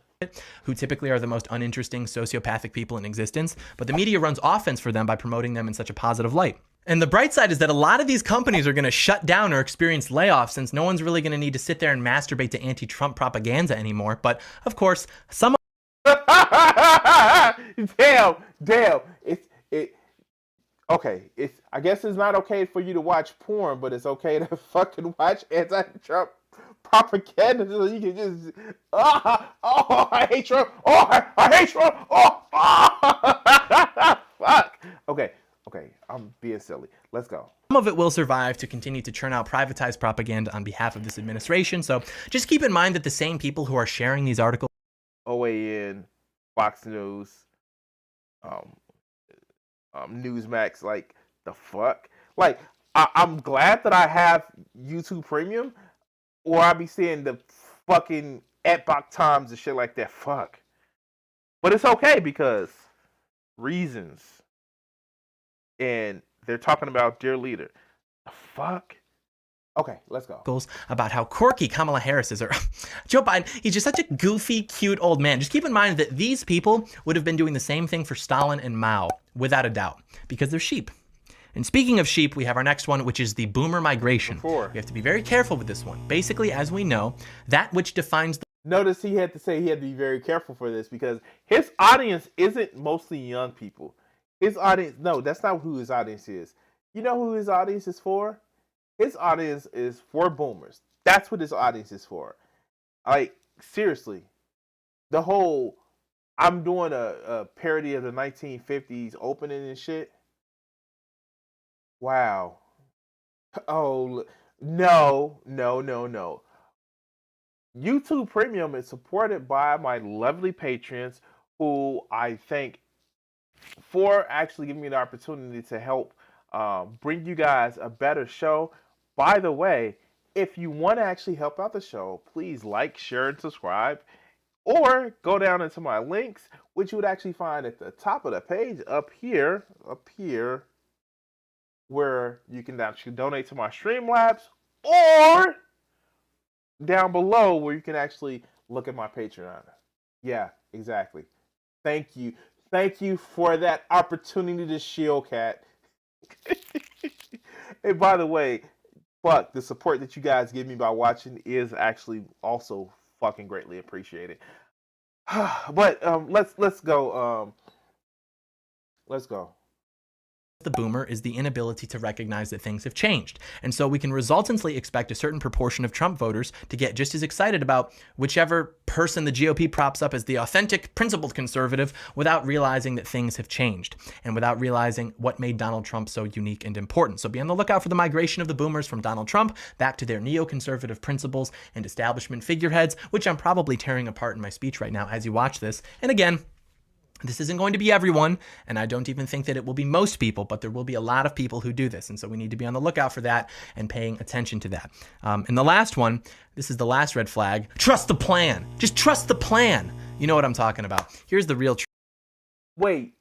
Who typically are the most uninteresting sociopathic people in existence, but the media runs offense for them by promoting them in such a positive light. And the bright side is that a lot of these companies are going to shut down or experience layoffs, since no one's really going to need to sit there and masturbate to anti-Trump propaganda anymore. But of course, some damn. Okay, I guess it's not okay for you to watch porn, but it's okay to fucking watch anti-Trump propaganda, so you can just I hate Trump. I hate Trump. Fuck. Okay, I'm being silly. Let's go. Some of it will survive to continue to churn out privatized propaganda on behalf of this administration. So just keep in mind that the same people who are sharing these articles, OAN, Fox News, Newsmax, like, the fuck? Like, I'm glad that I have YouTube Premium, or I'll be seeing the fucking Epoch Times and shit like that. Fuck. But it's okay because reasons. And they're talking about dear leader. The fuck? Okay, let's go. About how quirky Kamala Harris is, or Joe Biden, he's just such a goofy, cute old man. Just keep in mind that these people would have been doing the same thing for Stalin and Mao, without a doubt, because they're sheep. And speaking of sheep, we have our next one, which is the boomer migration. We have to be very careful with this one. Basically, as we know, that which defines the... Notice he had to say he had to be very careful for this, because his audience isn't mostly young people. His audience, no, that's not who his audience is. You know who his audience is for? His audience is for boomers. That's what his audience is for. Like, seriously, the whole I'm doing a parody of the 1950s opening and shit. Wow. Oh, no, no, no, no. YouTube Premium is supported by my lovely patrons who I thank for actually giving me the opportunity to help bring you guys a better show. By the way, if you want to actually help out the show, please like, share, and subscribe. Or go down into my links, which you would actually find at the top of the page up here, where you can actually donate to my Streamlabs, or down below where you can actually look at my Patreon. Yeah, exactly. Thank you. Thank you for that opportunity to shield cat. And by the way, fuck, the support that you guys give me by watching is actually also fucking greatly appreciated. But let's go. Let's go. The boomer is the inability to recognize that things have changed. And so we can resultantly expect a certain proportion of Trump voters to get just as excited about whichever person the GOP props up as the authentic, principled conservative without realizing that things have changed and without realizing what made Donald Trump so unique and important. So be on the lookout for the migration of the boomers from Donald Trump back to their neoconservative principles and establishment figureheads, which I'm probably tearing apart in my speech right now as you watch this. And again, this isn't going to be everyone, and I don't even think that it will be most people, but there will be a lot of people who do this, and so we need to be on the lookout for that and paying attention to that. And the last one, this is the last red flag, trust the plan. Just trust the plan. You know what I'm talking about. Here's the real Wait.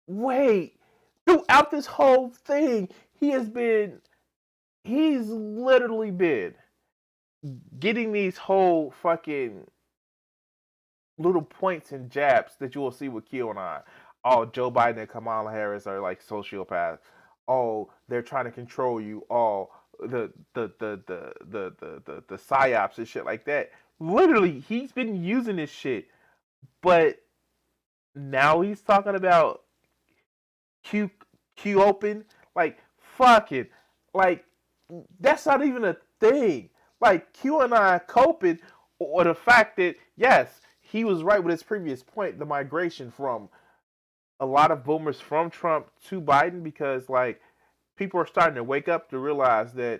Throughout this whole thing, he's literally been getting these whole fucking little points and jabs that you will see with QAnon. Oh, Joe Biden and Kamala Harris are like sociopaths. Oh, they're trying to control you. Oh, the psyops and shit like that. Literally, he's been using this shit, but now he's talking about Q open. Like, fuck it. Like, that's not even a thing. Like, QAnon coping, or the fact that yes, he was right with his previous point, the migration from a lot of boomers from Trump to Biden, because like people are starting to wake up to realize that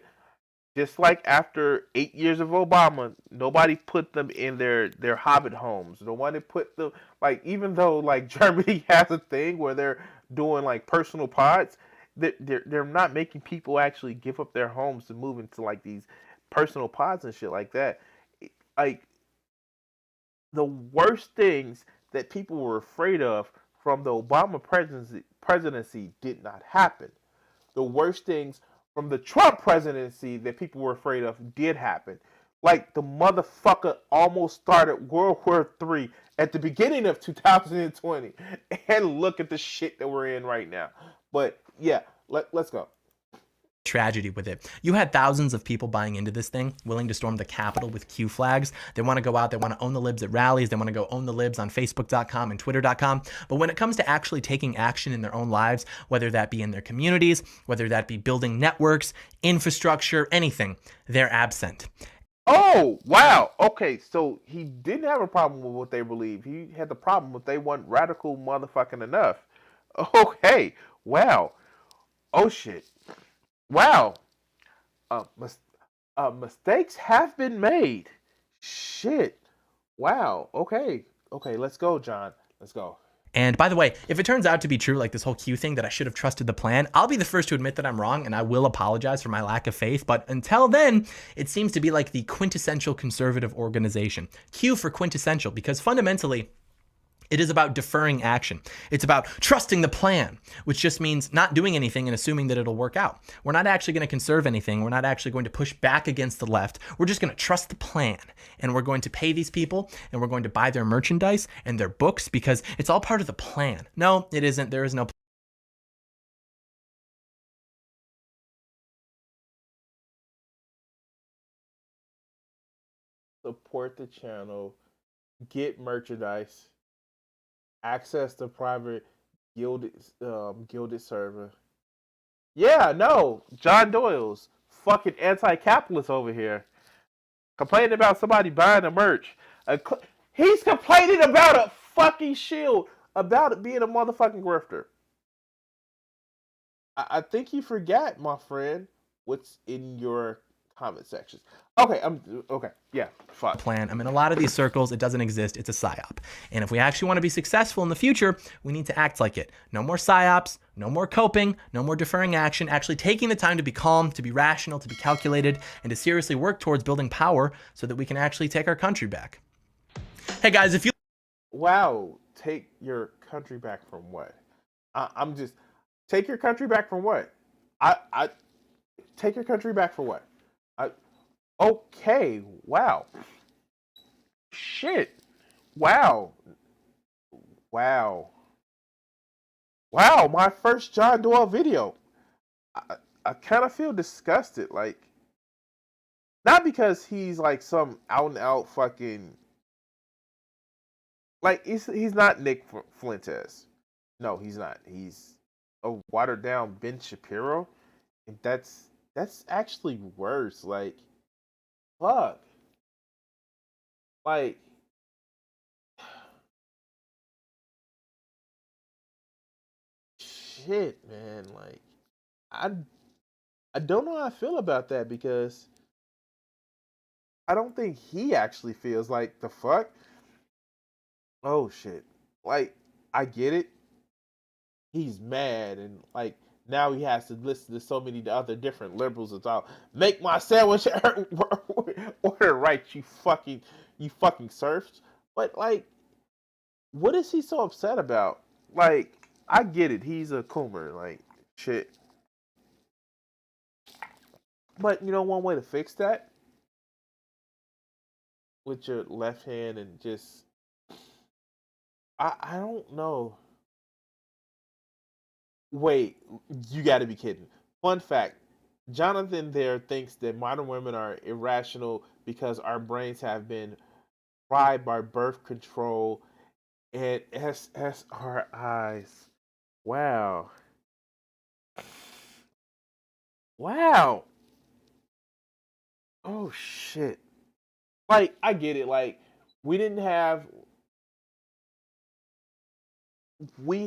just like after 8 years of Obama, nobody put them in their hobbit homes. Nobody put them, like, even though like Germany has a thing where they're doing like personal pods, they're not making people actually give up their homes to move into like these personal pods and shit like that. Like, the worst things that people were afraid of from the Obama presidency did not happen. The worst things from the Trump presidency that people were afraid of did happen. Like, the motherfucker almost started World War III at the beginning of 2020. And look at the shit that we're in right now. But yeah, let's go. tragedy with it. You had thousands of people buying into this thing, willing to storm the Capitol with Q flags. They want to go out, they want to own the libs at rallies, they want to go own the libs on Facebook.com and Twitter.com. But when it comes to actually taking action in their own lives, whether that be in their communities, whether that be building networks, infrastructure, anything, they're absent. Oh, wow. Okay, so he didn't have a problem with what they believe. He had the problem with they weren't radical motherfucking enough. Okay, wow. Oh, shit. Wow. Mistakes have been made. Shit. Wow. Okay. Okay, let's go, John. Let's go. And by the way, if it turns out to be true, like this whole Q thing, that I should have trusted the plan, I'll be the first to admit that I'm wrong, and I will apologize for my lack of faith. But until then, it seems to be like the quintessential conservative organization. Q for quintessential, because fundamentally, it is about deferring action. It's about trusting the plan, which just means not doing anything and assuming that it'll work out. We're not actually going to conserve anything. We're not actually going to push back against the left. We're just going to trust the plan. And we're going to pay these people, and we're going to buy their merchandise and their books because it's all part of the plan. No, it isn't. There is no plan. Support the channel. Get merchandise. Access the private gilded server. Yeah, no, John Doyle's fucking anti-capitalist over here complaining about somebody buying a merch. He's complaining about a fucking shield, about it being a motherfucking grifter. I think you forgot, my friend, what's in your comment sections. Okay, yeah, fuck. Plan. In a lot of these circles, it doesn't exist. It's a psyop. And if we actually want to be successful in the future, we need to act like it. No more psyops, no more coping, no more deferring action, actually taking the time to be calm, to be rational, to be calculated, and to seriously work towards building power so that we can actually take our country back. Hey guys, if you... Wow, take your country back from what? I'm just... Take your country back from what? I take your country back for what? Okay, wow. Shit. Wow. Wow, my first John Doyle video. I kind of feel disgusted, like, not because he's like some out and out fucking, like, he's not Nick Fuentes. No, he's not. He's a watered down Ben Shapiro. And that's actually worse. Like, fuck. Like, shit, man. Like, I don't know how I feel about that, because I don't think he actually feels like, the fuck. Oh shit. Like, I get it. He's mad, and like, now he has to listen to so many other different liberals about make my sandwich order right, you fucking serfs. But like, what is he so upset about? Like, I get it, he's a coomer, like, shit. But you know one way to fix that? With your left hand, and just, I don't know. Wait, you gotta be kidding. Fun fact, Jonathan there thinks that modern women are irrational because our brains have been fried by birth control and SSRIs. Wow. Wow. Oh shit. Like, I get it. Like, we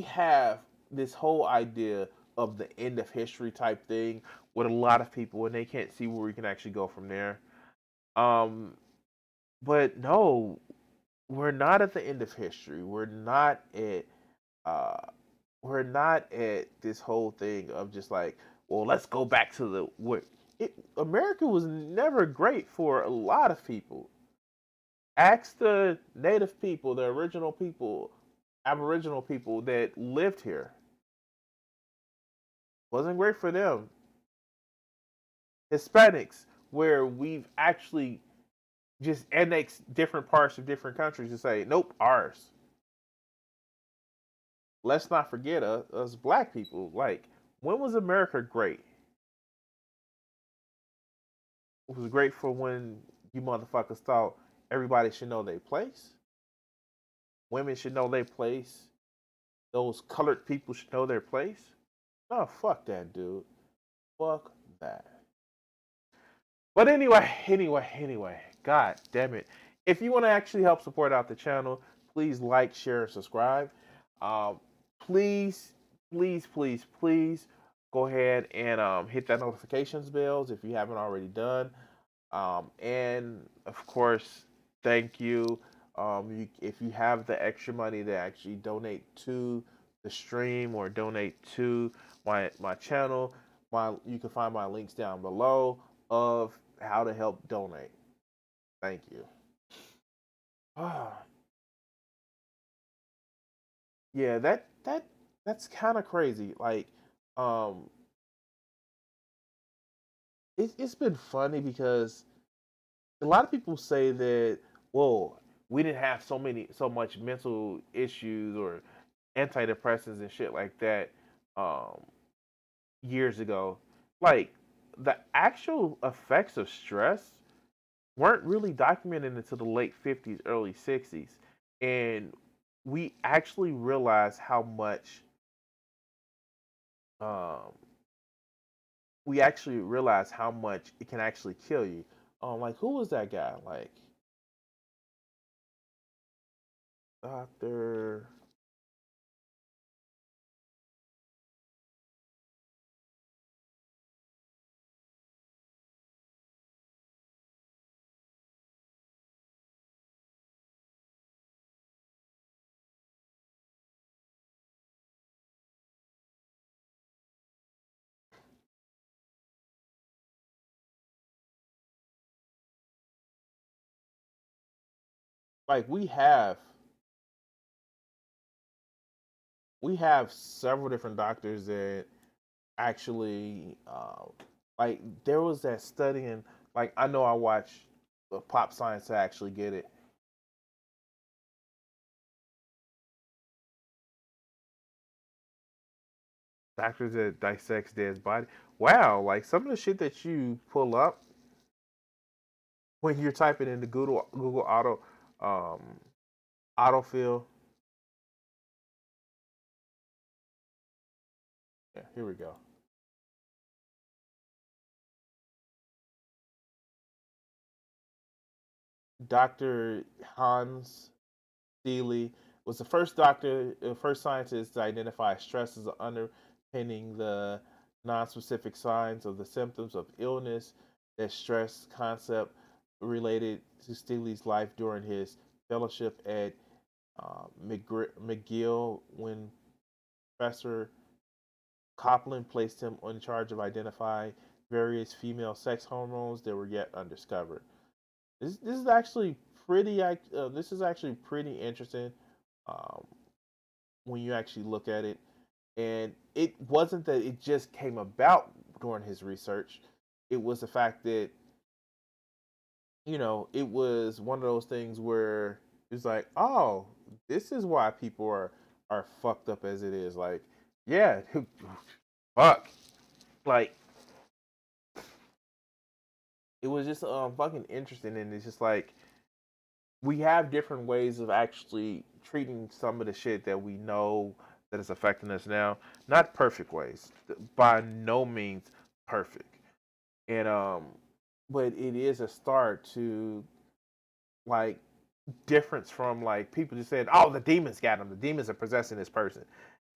have this whole idea of the end of history type thing with a lot of people, and they can't see where we can actually go from there. But no, we're not at the end of history. Uh we're not at this whole thing of just like, well, let's go back to the what America was never great for a lot of people. Ask the native people, the original people, Aboriginal people that lived here. Wasn't great for them. Hispanics, where we've actually just annexed different parts of different countries to say, nope, ours. Let's not forget us black people. Like, when was America great? It was great for when you motherfuckers thought everybody should know their place. Women should know their place. Those colored people should know their place. Oh, fuck that, dude. Fuck that. But anyway, god damn it. If you want to actually help support out the channel, please like, share, and subscribe. Please go ahead and hit that notifications bells if you haven't already done. And of course, thank you. If you have the extra money to actually donate to the stream or donate to my channel, you can find my links down below of how to help donate. Thank you. Yeah, that's kind of crazy. Like, it's been funny because a lot of people say that, whoa, we didn't have so much mental issues or antidepressants and shit like that years ago. Like, the actual effects of stress weren't really documented until the late 50s, early 60s. And we actually realized how much we actually realize how much it can actually kill you. Like who was that guy? Like Doctor. Like we have several different doctors that actually like there was that study in like I know I watch Pop Science to actually get it. Doctors that dissects dead body. Wow, like some of the shit that you pull up when you're typing into Google um autofill. Yeah, here we go. Dr. Hans Steely was the first scientist to identify stress as underpinning the non-specific signs of the symptoms of illness. That stress concept related to Steely's life during his fellowship at McGill when Professor Copland placed him in charge of identifying various female sex hormones that were yet undiscovered. This is actually this is actually pretty interesting um, when you actually look at it. And it wasn't that it just came about during his research. It was the fact that it was one of those things where it's like, oh, this is why people are fucked up as it is. Like, yeah, fuck. Like, it was just fucking interesting, and it's just like we have different ways of actually treating some of the shit that we know that is affecting us now. Not perfect ways, by no means perfect, and but it is a start to like difference from like people just saying, "Oh, the demons got him. The demons are possessing this person."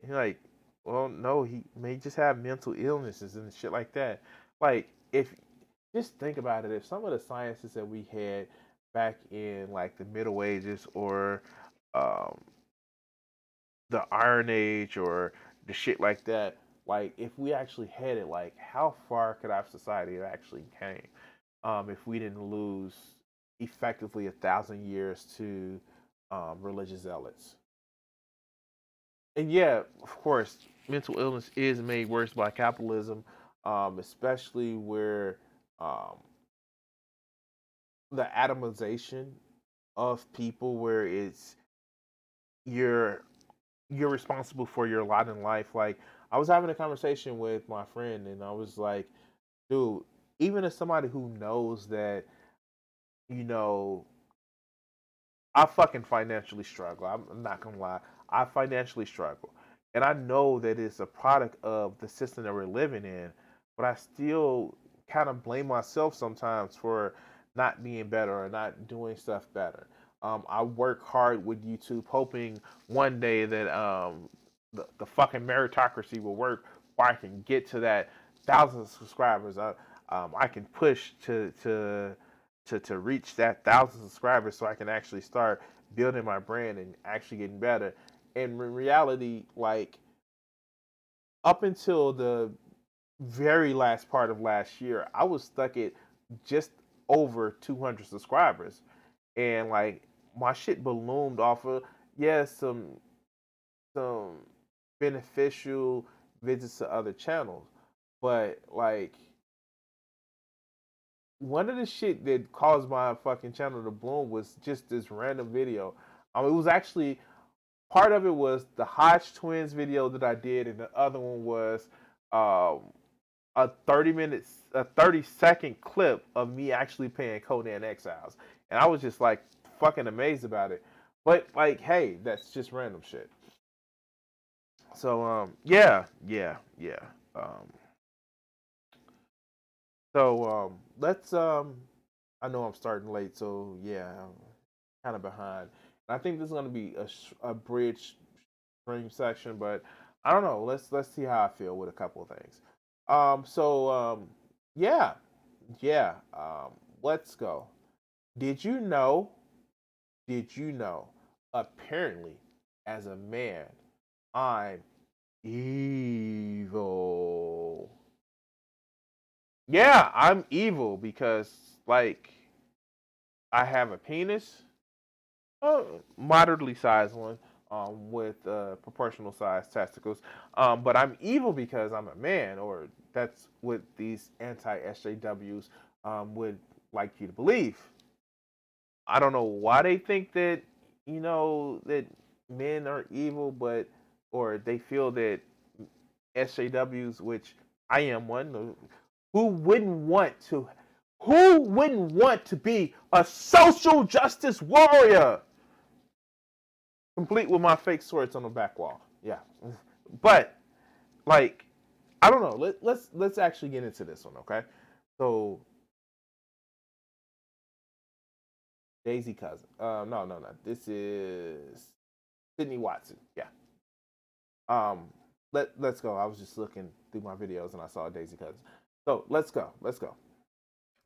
And you're like, well, no, he may just have mental illnesses and shit like that. Like, if just think about it, if some of the sciences that we had back in like the Middle Ages or um, the Iron Age or the shit like that, like if we actually had it, like how far could our society have actually came if we didn't lose effectively 1,000 years to religious zealots? And yeah, of course, mental illness is made worse by capitalism, especially where um, the atomization of people, where it's you're you're responsible for your lot in life. Like I was having a conversation with my friend, and I was like, dude, even as somebody who knows that, you know, I fucking financially struggle. I'm not gonna lie. I financially struggle. And I know that it's a product of the system that we're living in, but I still kind of blame myself sometimes for not being better or not doing stuff better. I work hard with YouTube, hoping one day that the fucking meritocracy will work, where I can get to that thousands of subscribers. I can push to reach that thousand subscribers so I can actually start building my brand and actually getting better. And in reality, like up until the very last part of last year, I was stuck at just over 200 subscribers. And like my shit ballooned off of, yeah, some beneficial visits to other channels. But like one of the shit that caused my fucking channel to bloom was just this random video. It was actually part of it was the Hodge twins video that I did, and the other one was um, a 30-second clip of me actually playing Conan Exiles, and I was just like fucking amazed about it. But like, hey, that's just random shit. So yeah. Um, So let's I know I'm starting late, so yeah, I'm kind of behind. I think this is gonna be a bridge stream section, but I don't know. Let's see how I feel with a couple of things. Yeah, yeah. Let's go. Did you know? Did you know? Apparently, as a man, I'm evil. Yeah, I'm evil because like I have a penis, a moderately sized one, with proportional sized testicles. But I'm evil because I'm a man, or that's what these anti SJWs would like you to believe. I don't know why they think that that men are evil, but or they feel that SJWs, which I am one, who wouldn't want to who wouldn't want to be a social justice warrior? Complete with my fake swords on the back wall. Yeah. But like I don't know. Let's actually get into this one, okay? So Daisy Cousin. No. This is Sydney Watson. Yeah. Um let's go. I was just looking through my videos and I saw Daisy Cousin. So let's go. Let's go.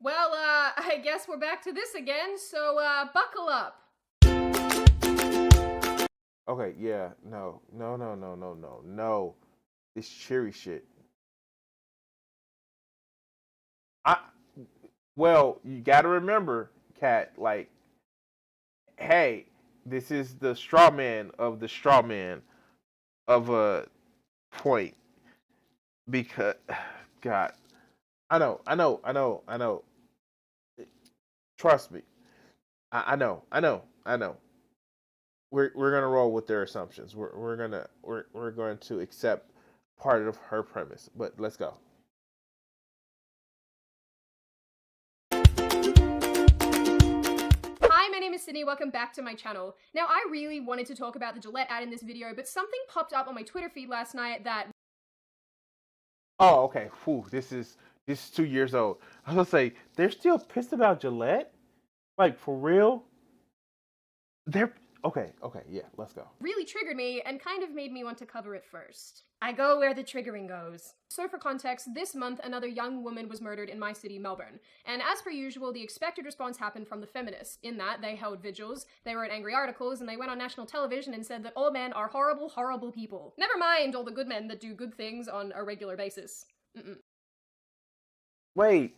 Well, I guess we're back to this again, so, buckle up. Okay, yeah, no. This cheery shit. I well, you gotta remember, Cat, like, hey, this is the straw man of the straw man of a point. Because God, I know. Trust me. I know. We're gonna roll with their assumptions. We're going to accept part of her premise. But let's go. Hi, my name is Sydney, welcome back to my channel. Now, I really wanted to talk about the Gillette ad in this video, but something popped up on my Twitter feed last night that... Oh, okay. Whew, this is 2 years old. I was gonna say they're still pissed about Gillette. Like for real? They're okay. Yeah, let's go. really triggered me and kind of made me want to cover it first. I go where the triggering goes. So for context, this month another young woman was murdered in my city, Melbourne. And as per usual, the expected response happened from the feminists, in that they held vigils, they wrote angry articles, and they went on national television and said that all men are horrible, horrible people. Never mind all the good men that do good things on a regular basis. Wait.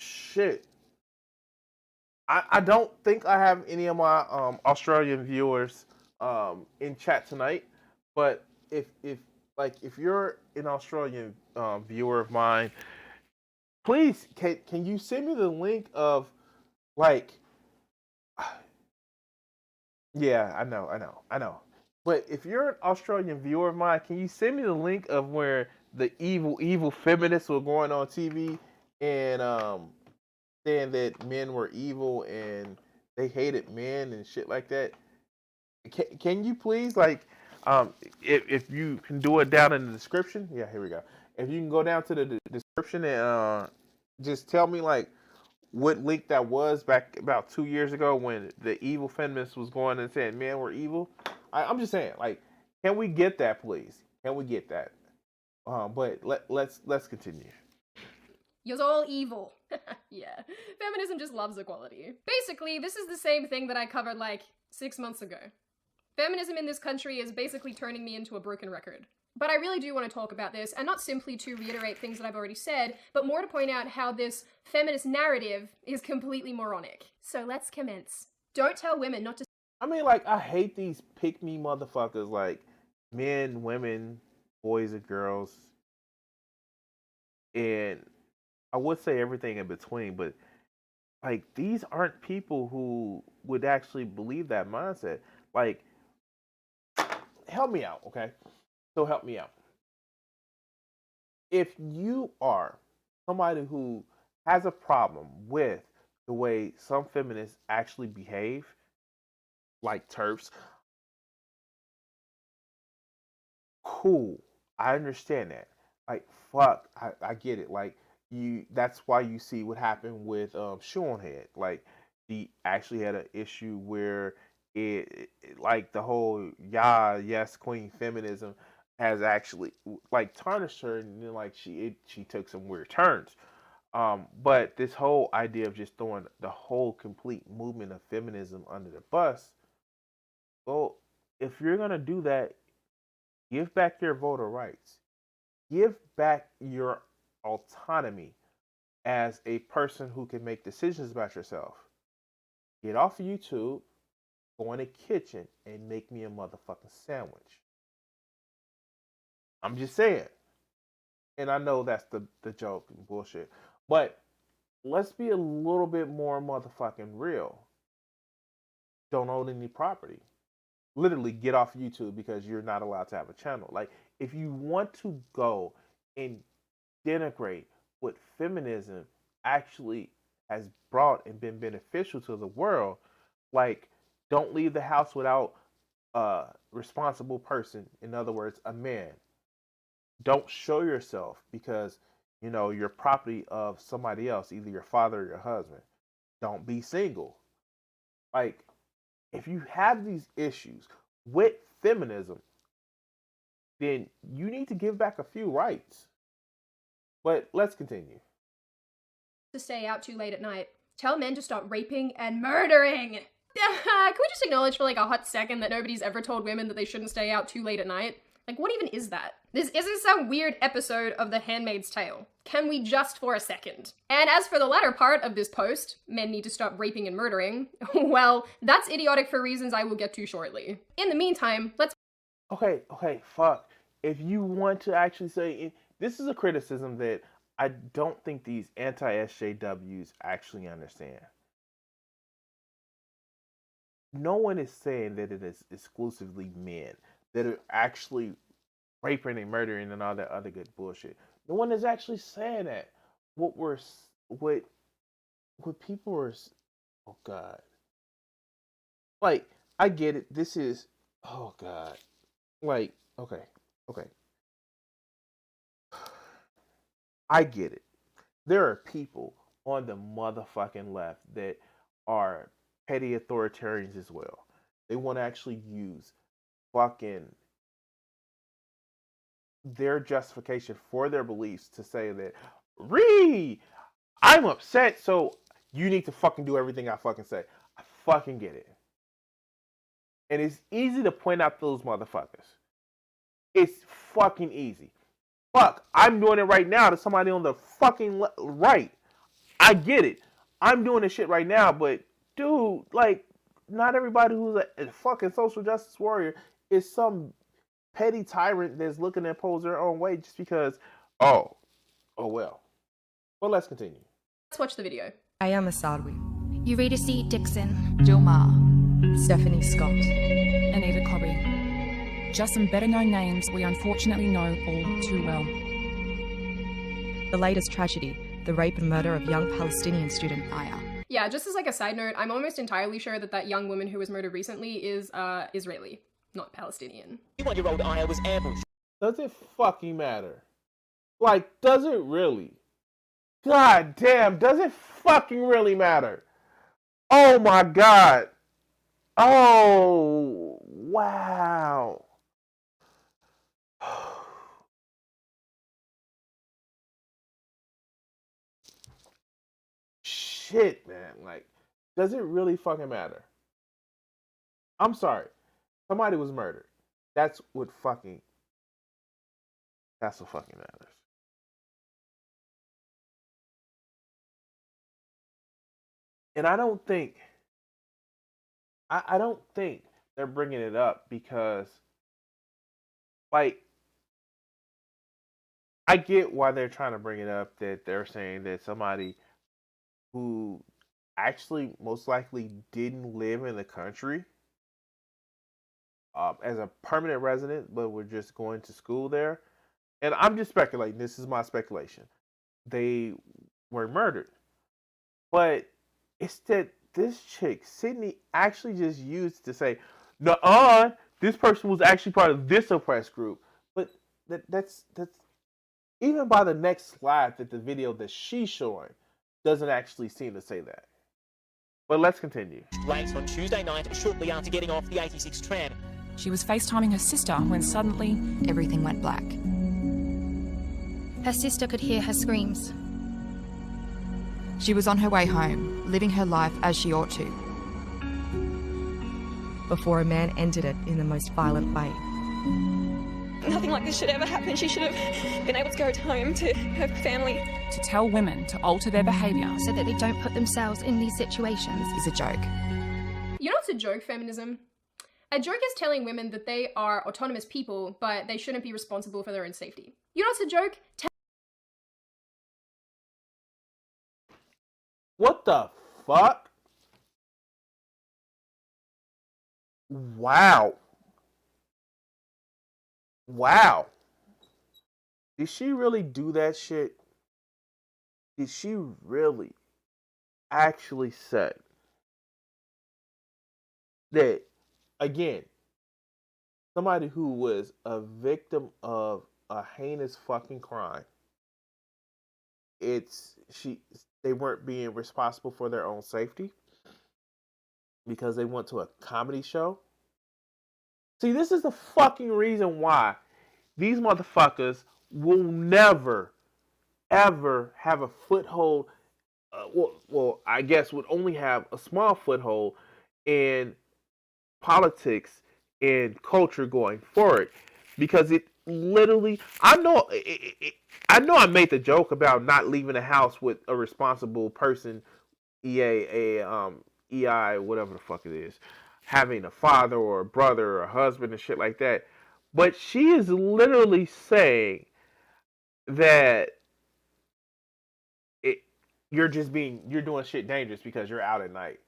Shit. I don't think I have any of my Australian viewers in chat tonight, but if you're an Australian viewer of mine, please can you send me the link of like yeah, I know. But if you're an Australian viewer of mine, can you send me the link of where the evil feminists were going on TV and saying that men were evil and they hated men and shit like that? Can you please if you can do it down in the description? Yeah, here we go. If you can go down to the description and just tell me like what link that was back about 2 years ago when the evil feminist was going and saying men were evil. I'm just saying, like, can we get that, please? Can we get that? But let's continue. You're all evil. Yeah. Feminism just loves equality. Basically, this is the same thing that I covered like 6 months ago. Feminism in this country is basically turning me into a broken record. But I really do want to talk about this, and not simply to reiterate things that I've already said, but more to point out how this feminist narrative is completely moronic. So let's commence. Don't tell women not to... I mean, like, I hate these pick-me motherfuckers, like, men, women, boys and girls, and I would say everything in between, but, like, these aren't people who would actually believe that mindset. Like, help me out, okay? So help me out. If you are somebody who has a problem with the way some feminists actually behave, like TERFs, cool. I understand that. Like, fuck, I get it. Like, that's why you see what happened with Shoonhead. Like, he actually had an issue where like the whole yes queen feminism has actually like tarnished her, and then like she took some weird turns. But this whole idea of just throwing the whole complete movement of feminism under the bus, well, if you're gonna do that, give back your voter rights, give back your autonomy as a person who can make decisions about yourself. Get off of YouTube, go in the kitchen, and make me a motherfucking sandwich. I'm just saying. And I know that's the joke and bullshit. But let's be a little bit more motherfucking real. Don't own any property. Literally get off YouTube because you're not allowed to have a channel. Like, if you want to go and denigrate what feminism actually has brought and been beneficial to the world, like, don't leave the house without a responsible person. In other words, a man. Don't show yourself because, you know, you're property of somebody else, either your father or your husband. Don't be single. Like, if you have these issues with feminism, then you need to give back a few rights. But let's continue. To stay out too late at night. Tell men to stop raping and murdering. Can we just acknowledge for like a hot second that nobody's ever told women that they shouldn't stay out too late at night? Like, what even is that? This isn't some weird episode of The Handmaid's Tale. Can we just for a second? And as for the latter part of this post, men need to stop raping and murdering, well, that's idiotic for reasons I will get to shortly. In the meantime, let's... Okay, fuck. If you want to actually say... This is a criticism that I don't think these anti-SJWs actually understand. No one is saying that it is exclusively men that are actually raping and murdering and all that other good bullshit. No one is actually saying that. What people are, oh God. Like, I get it. This is, oh God. Like, okay. I get it. There are people on the motherfucking left that are petty authoritarians as well. They want to actually use fucking their justification for their beliefs to say that, I'm upset, so you need to fucking do everything I fucking say. I fucking get it. And it's easy to point out those motherfuckers. It's fucking easy. Fuck, I'm doing it right now to somebody on the fucking right. I get it. I'm doing this shit right now, but dude, like, not everybody who's a fucking social justice warrior is some petty tyrant that's looking to impose their own way just because, oh well. Well, let's continue. Let's watch the video. Aya Masawi, Eurydice Dixon, Jill Maher, Stephanie Scott, Anita Cobby. Just some better known names we unfortunately know all too well. the latest tragedy, the rape and murder of young Palestinian student Aya. Yeah, just as like a side note, I'm almost entirely sure that young woman who was murdered recently is Israeli, not Palestinian. 21-year-old Aya was ambushed. Does it fucking matter? Like, does it really? God damn, does it fucking really matter? Oh my God. Oh, wow. Shit, man. Like, does it really fucking matter? I'm sorry. Somebody was murdered. That's what fucking matters. And I don't think they're bringing it up because, like, I get why they're trying to bring it up, that they're saying that somebody who actually most likely didn't live in the country as a permanent resident, but were just going to school there. And I'm just speculating. This is my speculation. They were murdered. But it's that this chick, Sydney, actually just used to say, "Nuh-uh, this person was actually part of this oppressed group." But that's even by the next slide that the video that she's showing doesn't actually seem to say that. But let's continue. Race on Tuesday night shortly after getting off the 86 tram. She was FaceTiming her sister when suddenly Everything went black. Her sister could hear her screams. She was on her way home, living her life as she ought to, before a man ended it in the most violent way. Nothing like this should ever happen. She should have been able to go home to her family. to tell women to alter their behaviour So that they don't put themselves in these situations. Is a joke. You know what's a joke, feminism? A joke is telling women that they are autonomous people, but they shouldn't be responsible for their own safety. You know what's a joke? What the fuck? Wow. Wow. Did she really do that shit? Did she really actually say that, again, somebody who was a victim of a heinous fucking crime, they weren't being responsible for their own safety because they went to a comedy show? See, this is the fucking reason why these motherfuckers will never, ever have a foothold. I guess would only have a small foothold in politics and culture going forward, because it literally. I know I made the joke about not leaving the house with a responsible person, EI, whatever the fuck it is, having a father or a brother or a husband and shit like that. But she is literally saying that you're doing shit dangerous because you're out at night.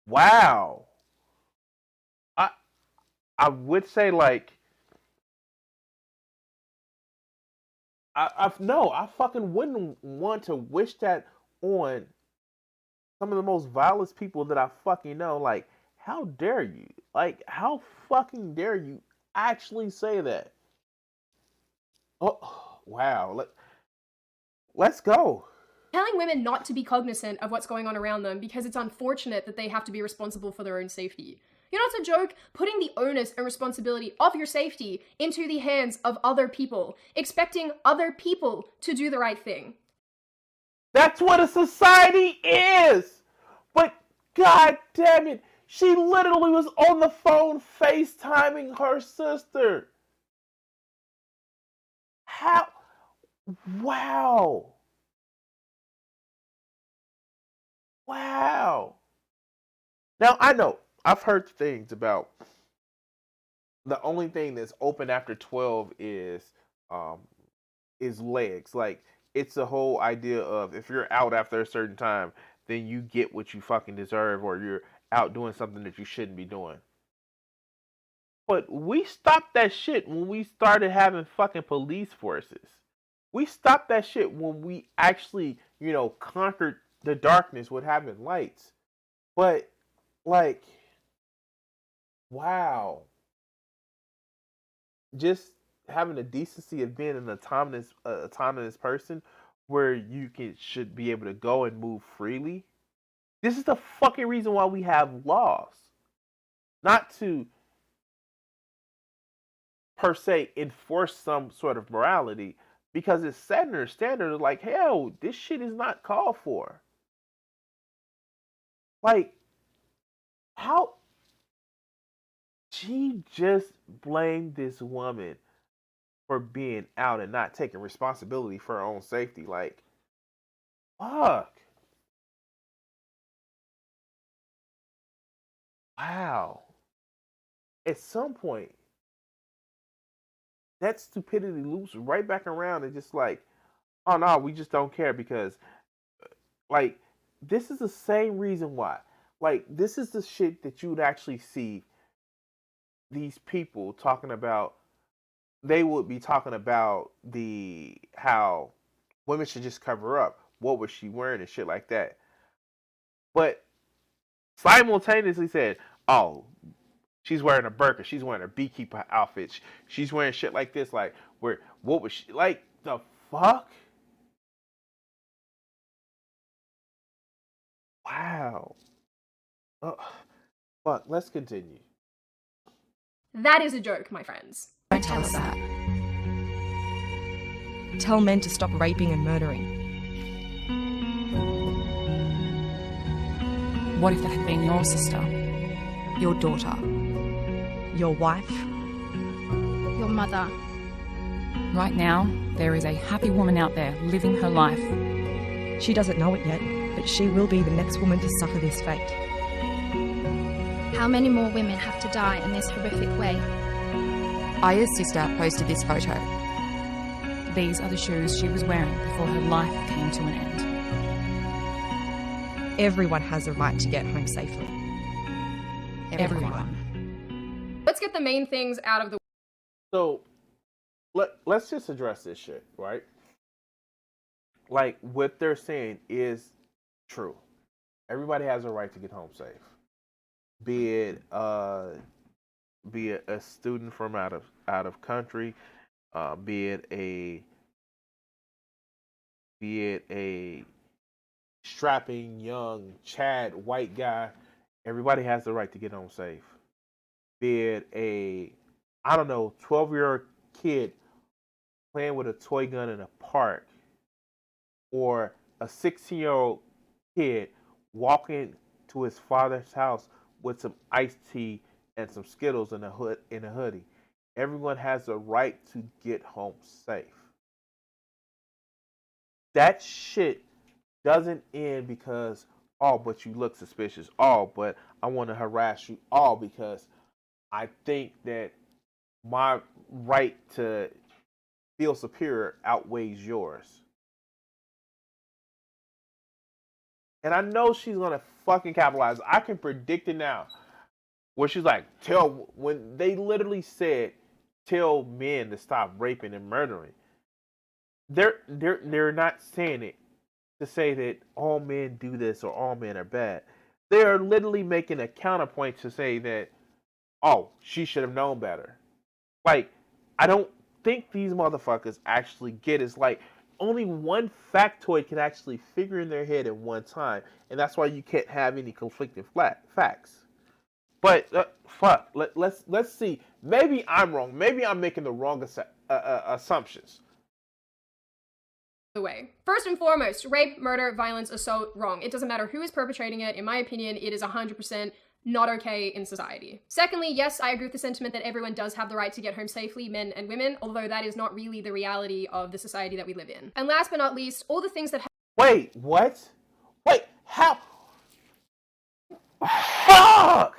Wow. I would say, like, I fucking wouldn't want to wish that on some of the most vilest people that I fucking know. Like, how dare you? Like, how fucking dare you actually say that? Oh, wow. Let's go. Telling women not to be cognizant of what's going on around them because it's unfortunate that they have to be responsible for their own safety. You know, it's a joke, putting the onus and responsibility of your safety into the hands of other people, expecting other people to do the right thing. That's what a society is. But god damn it, she literally was on the phone FaceTiming her sister. How? Wow. Wow. Now, I know, I've heard things about the only thing that's open after 12 is legs. Like, it's the whole idea of if you're out after a certain time, then you get what you fucking deserve, or you're out doing something that you shouldn't be doing. But we stopped that shit when we started having fucking police forces. We stopped that shit when we actually, conquered the darkness with having lights. But, like, wow. Just having the decency of being an autonomous person where you should be able to go and move freely. This is the fucking reason why we have laws. Not to, per se, enforce some sort of morality, because it's setting their standard of, like, hell, this shit is not called for. Like, how? She just blamed this woman for being out and not taking responsibility for her own safety. Like, fuck. Wow. At some point, that stupidity loops right back around and just like, oh no, we just don't care, because, like, this is the same reason why. Like, this is the shit that you would actually see these people talking about. They would be talking about how women should just cover up. What was she wearing and shit like that. But simultaneously said, oh, she's wearing a burqa, she's wearing a beekeeper outfit, she's wearing shit like this. Like, what was she, like, the fuck? Wow. Oh, fuck, let's continue. That is a joke, my friends. Don't tell us that. Tell men to stop raping and murdering. What if that had been your sister? Your daughter? Your wife? Your mother. Right now, there is a happy woman out there living her life. She doesn't know it yet, but she will be the next woman to suffer this fate. How many more women have to die in this horrific way? Aya's sister posted this photo. These are the shoes she was wearing before her life came to an end. Everyone has a right to get home safely. Everyone. Let's get the main things out of the way. So, let's just address this shit, right? Like, what they're saying is true. Everybody has a right to get home safe. Be it a student from out of country, be it a strapping young Chad white guy. Everybody has the right to get home safe. Be it a 12-year-old kid playing with a toy gun in a park, or a 16-year-old kid walking to his father's house with some iced tea and some Skittles in a hoodie. Everyone has the right to get home safe. That shit doesn't end because, oh, but you look suspicious. Oh, but I want to harass you. Oh, because I think that my right to feel superior outweighs yours. And I know she's going to fucking capitalize. I can predict it now. Where she's like, when they literally said, tell men to stop raping and murdering. They're not saying it to say that all men do this or all men are bad. They are literally making a counterpoint to say that, oh, she should have known better. Like, I don't think these motherfuckers actually get it. It's like, only one factoid can actually figure in their head at one time, and that's why you can't have any conflicting facts. But fuck, let's see. Maybe I'm wrong. Maybe I'm making the wrong assumptions. The way. First and foremost, rape, murder, violence, assault, wrong. It doesn't matter who is perpetrating it. In my opinion, it is 100% not okay in society. Secondly, yes, I agree with the sentiment that everyone does have the right to get home safely, men and women, although that is not really the reality of the society that we live in. And last but not least, all the things that Wait, what? Wait, how? Fuck!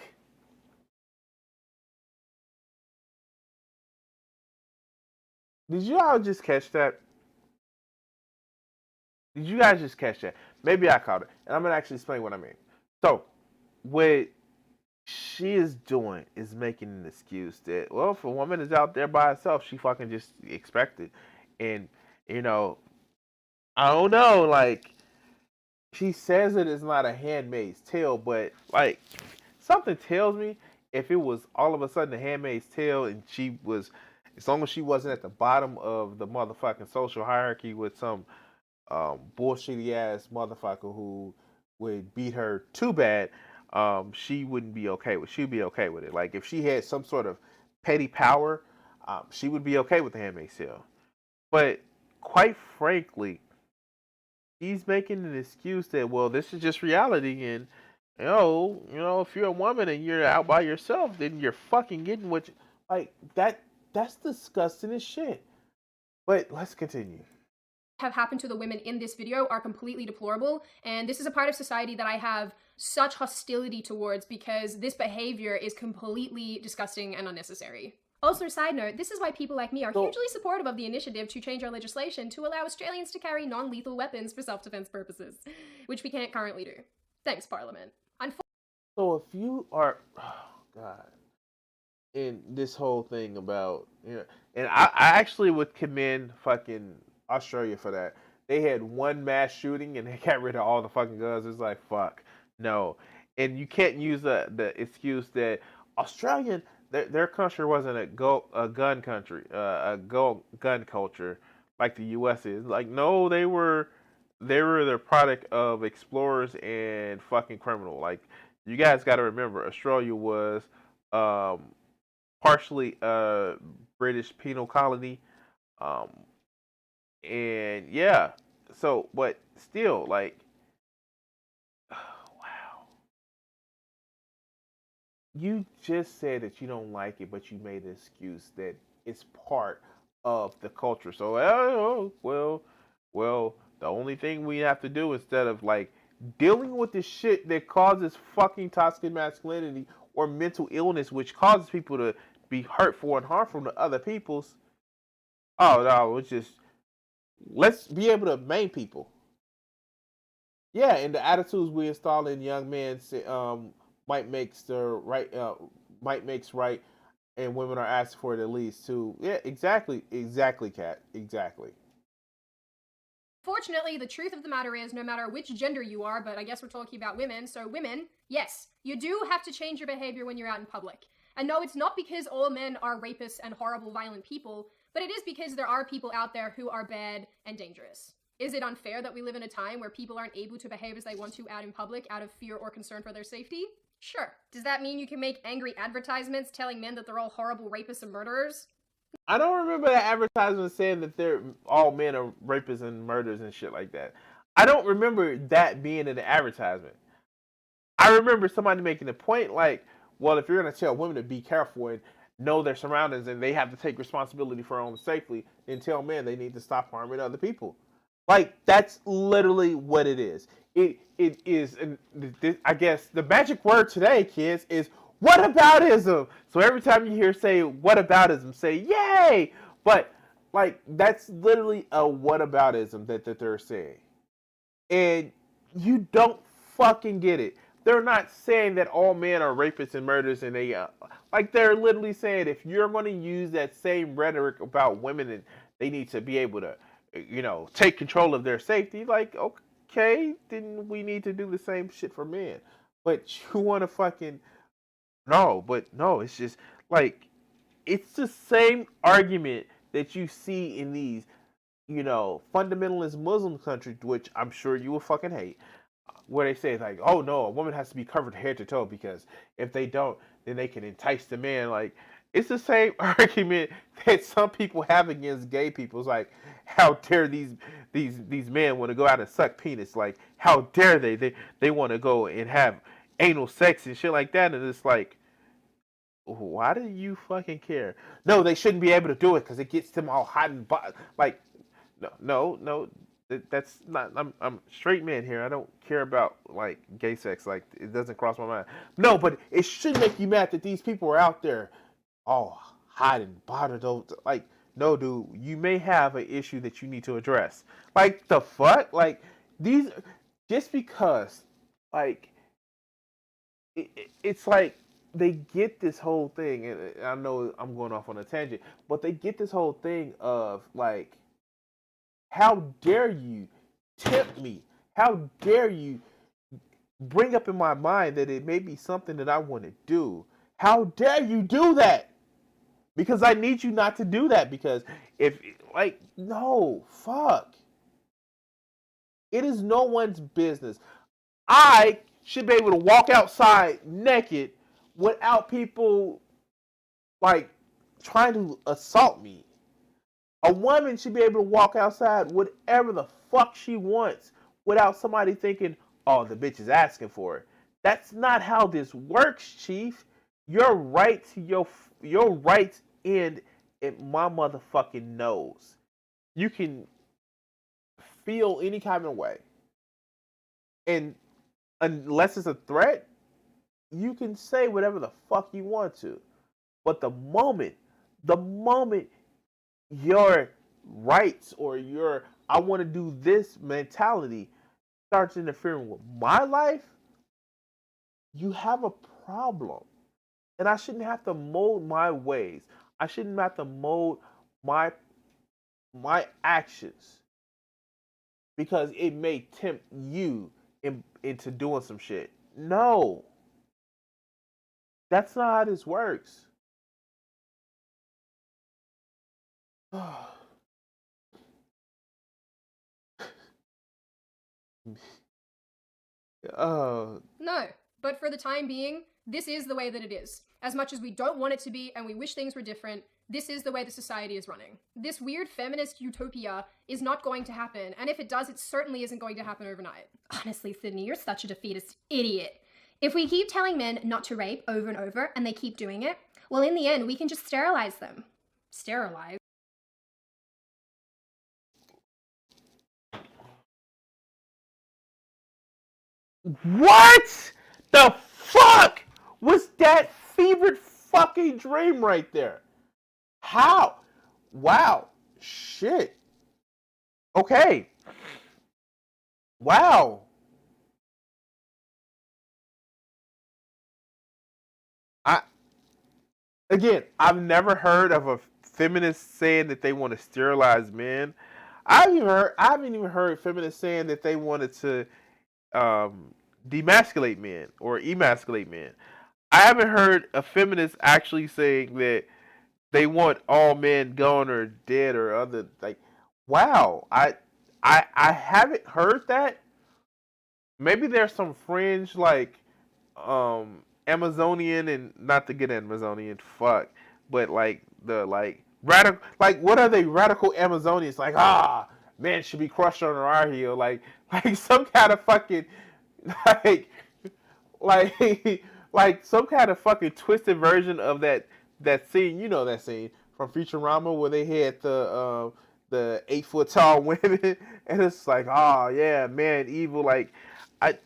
Did you all just catch that? Did you guys just catch that? Maybe I caught it. And I'm going to actually explain what I mean. So, what she is doing is making an excuse that, well, if a woman is out there by herself, she fucking just expect it. And, you know, I don't know, like, she says it is not a Handmaid's Tale, but, like, something tells me if it was all of a sudden a Handmaid's Tale and she was, as long as she wasn't at the bottom of the motherfucking social hierarchy with some bullshitty ass motherfucker who would beat her too bad, she wouldn't be okay with. She'd be okay with it. Like if she had some sort of petty power, she would be okay with the Handmaid's Tale. But quite frankly, he's making an excuse that, well, this is just reality, and you know, if you're a woman and you're out by yourself, then you're fucking getting what you, like that. That's disgusting as shit. But let's continue. Have happened to the women in this video are completely deplorable, and this is a part of society that I have such hostility towards because this behavior is completely disgusting and unnecessary. Also, side note, this is why people like me are hugely supportive of the initiative to change our legislation to allow Australians to carry non-lethal weapons for self-defense purposes, which we can't currently do. Thanks, Parliament. So if you are, oh God, in this whole thing about, you know, and I actually would commend fucking Australia for that. They had one mass shooting and they got rid of all the fucking guns. It's like, fuck, no. And you can't use the excuse that Australian, their country wasn't a gun country, gun culture like the U.S. is. Like, no, they were the product of explorers and fucking criminal. Like, you guys got to remember, Australia was um, partially a British penal colony, um, and yeah. So, but still, like, wow. You just said that you don't like it, but you made an excuse that it's part of the culture. So, oh, well, the only thing we have to do instead of like dealing with the shit that causes fucking toxic masculinity or mental illness, which causes people to be hurtful and harmful to other people's. Oh no, it's just let's be able to maim people. Yeah, and the attitudes we install in young men might makes the right might makes right, and women are asking for it at least too. Yeah, exactly, Kat, exactly. Fortunately, the truth of the matter is, no matter which gender you are, but I guess we're talking about women, so women, yes, you do have to change your behavior when you're out in public. And no, it's not because all men are rapists and horrible, violent people, but it is because there are people out there who are bad and dangerous. Is it unfair that we live in a time where people aren't able to behave as they want to out in public out of fear or concern for their safety? Sure. Does that mean you can make angry advertisements telling men that they're all horrible rapists and murderers? I don't remember the advertisement saying that they're all men are rapists and murderers and shit like that. I don't remember that being in the advertisement. I remember somebody making a point like, well, if you're going to tell women to be careful and know their surroundings and they have to take responsibility for their own safety, then tell men they need to stop harming other people. Like, that's literally what it is. It is, I guess, the magic word today, kids, is whataboutism. So every time you hear say whataboutism, say yay. But like that's literally a whataboutism that they're saying, and you don't fucking get it. They're not saying that all men are rapists and murderers, and like they're literally saying if you're going to use that same rhetoric about women and they need to be able to, take control of their safety. Like, okay, then we need to do the same shit for men. But you want to fucking no, it's just like it's the same argument that you see in these, fundamentalist Muslim countries, which I'm sure you will fucking hate, where they say like, oh no, a woman has to be covered head to toe because if they don't, then they can entice the man. Like, it's the same argument that some people have against gay people. It's like, how dare these men want to go out and suck penis? Like, how dare they want to go and have anal sex and shit like that? And it's like, why do you fucking care? No, they shouldn't be able to do it because it gets them all hot and like, no. That's not. I'm a straight man here. I don't care about like gay sex. Like, it doesn't cross my mind. No, but it should make you mad that these people are out there all hot and bothered. Like, no, dude, you may have an issue that you need to address. Like, the fuck? Like, these just because like it's like they get this whole thing, and I know I'm going off on a tangent, but they get this whole thing of like, how dare you tempt me? How dare you bring up in my mind that it may be something that I want to do? How dare you do that? Because I need you not to do that. Because if, like, no, fuck. It is no one's business. I should be able to walk outside naked without people, like, trying to assault me. A woman should be able to walk outside whatever the fuck she wants without somebody thinking, oh, the bitch is asking for it. That's not how this works, Chief. Your rights end at my motherfucking nose. You can feel any kind of way. And unless it's a threat, you can say whatever the fuck you want to. But the moment your rights or your I want to do this mentality starts interfering with my life, you have a problem. And I shouldn't have to mold my ways. I shouldn't have to mold my actions because it may tempt you into doing some shit. No. That's not how this works. Oh, No, but for the time being, this is the way that it is. As much as we don't want it to be and we wish things were different, this is the way the society is running. This weird feminist utopia is not going to happen, and if it does, it certainly isn't going to happen overnight. Honestly, Sydney, you're such a defeatist idiot. If we keep telling men not to rape over and over and they keep doing it, well, in the end, we can just sterilize them. Sterilize? what the fuck was that fevered fucking dream right there? How? Wow. Shit. Okay. Wow. I've never heard of a feminist saying that they want to sterilize men. I haven't even heard feminists saying that they wanted to demasculate men or emasculate men. I haven't heard a feminist actually saying that they want all men gone or dead or other, like, wow. I haven't heard that. Maybe there's some fringe like Amazonian, and not to get Amazonian, fuck, but like the radical, like, what are they, radical Amazonians, like, man should be crushed under our heel, like some kind of fucking like some kind of fucking twisted version of that scene, you know, that scene from Futurama where they had the 8-foot tall women, and it's like, oh yeah, man, evil. Like, I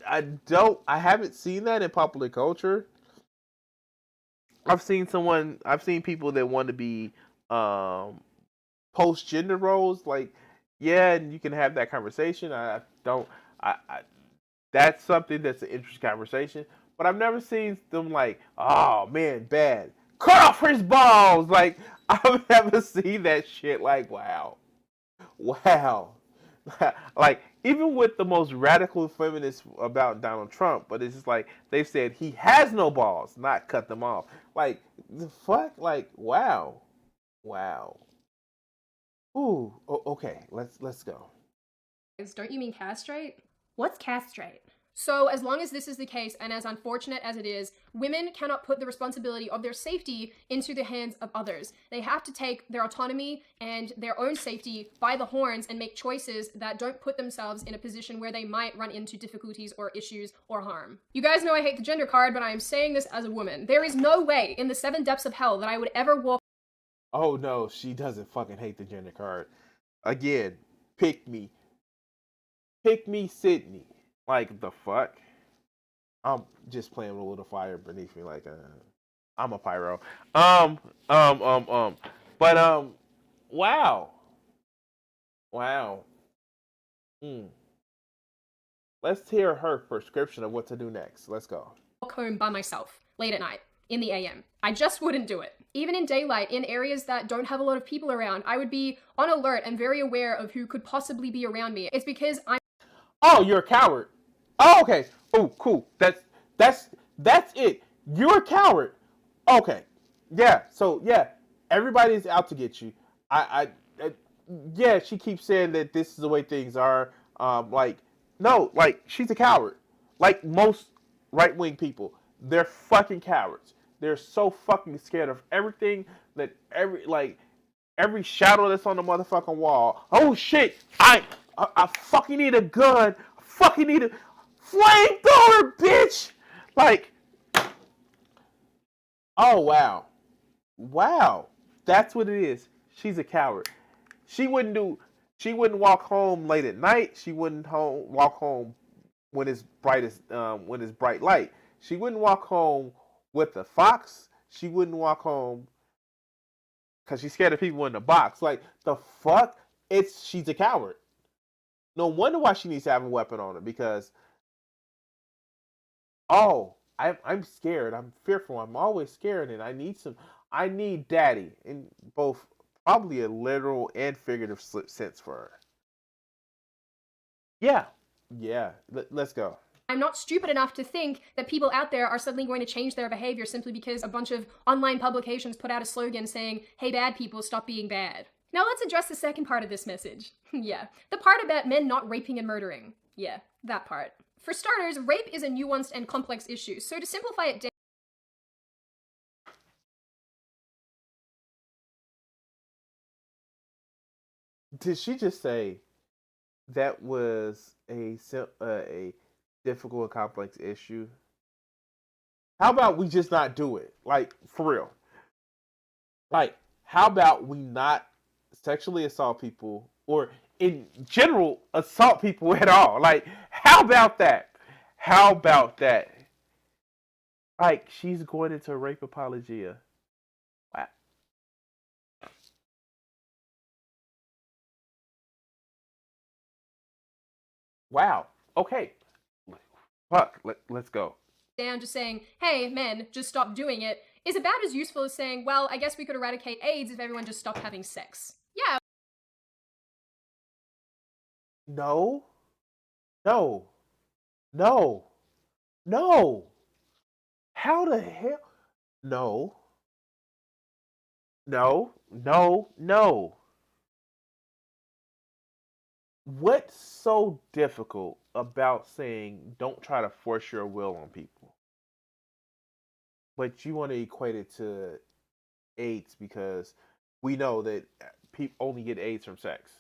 haven't seen that in popular culture. I've seen people that want to be post gender roles, like, yeah, and you can have that conversation. That's something that's an interesting conversation, but I've never seen them like, oh man, bad, cut off his balls. Like, I've never seen that shit. Like, wow. Like, even with the most radical feminists about Donald Trump, but it's just like, they've said he has no balls, not cut them off. Like, the fuck? Like, wow. Ooh, okay, let's go. Don't you mean castrate? What's castrate? So as long as this is the case, and as unfortunate as it is, women cannot put the responsibility of their safety into the hands of others. They have to take their autonomy and their own safety by the horns and make choices that don't put themselves in a position where they might run into difficulties or issues or harm. You guys know I hate the gender card, but I am saying this as a woman. There is no way in the 7 depths of hell that I would ever walk. Oh no, she doesn't fucking hate the gender card. Again, pick me, Sydney. Like, the fuck? I'm just playing with a little fire beneath me, like, I'm a pyro. But, wow. Let's hear her prescription of what to do next. Let's go. Walk home by myself, late at night, in the AM. I just wouldn't do it. Even in daylight, in areas that don't have a lot of people around, I would be on alert and very aware of who could possibly be around me. It's because I'm... Oh, you're a coward. Oh, okay. Oh, cool. That's it. You're a coward. Okay. Yeah. So yeah, everybody's out to get you. Yeah, she keeps saying that this is the way things are. No, like, she's a coward. Like most right-wing people, they're fucking cowards. They're so fucking scared of everything, that every shadow that's on the motherfucking wall. Oh shit! I fucking need a gun. I fucking need a flamethrower, bitch! Like, oh wow. That's what it is. She's a coward. She wouldn't walk home late at night. She wouldn't walk home when it's bright light. She wouldn't walk home with the fox. She wouldn't walk home because she's scared of people in the box. Like, the fuck? She's a coward. No wonder why she needs to have a weapon on her, because, I'm scared. I'm fearful. I'm always scared, and I need daddy, in both probably a literal and figurative sense for her. Yeah. Let's go. I'm not stupid enough to think that people out there are suddenly going to change their behavior simply because a bunch of online publications put out a slogan saying, "Hey, bad people, stop being bad." Now let's address the second part of this message. Yeah, the part about men not raping and murdering. Yeah, that part. For starters, rape is a nuanced and complex issue, so to simplify it down. Did she just say that was a difficult, complex issue? How about we just not do it? Like, for real. Like, how about we not sexually assault people or in general assault people at all? Like, how about that? How about that? Like, she's going into rape apologia. Wow. Wow. Okay. Fuck. Let's go. Down just saying, hey, men, just stop doing it, is about as useful as saying, well, I guess we could eradicate AIDS if everyone just stopped having sex. Yeah. No. No. No. No. How the hell? No. No. No. No. What's so difficult about saying don't try to force your will on people? But you want to equate it to AIDS because we know that people only get AIDS from sex.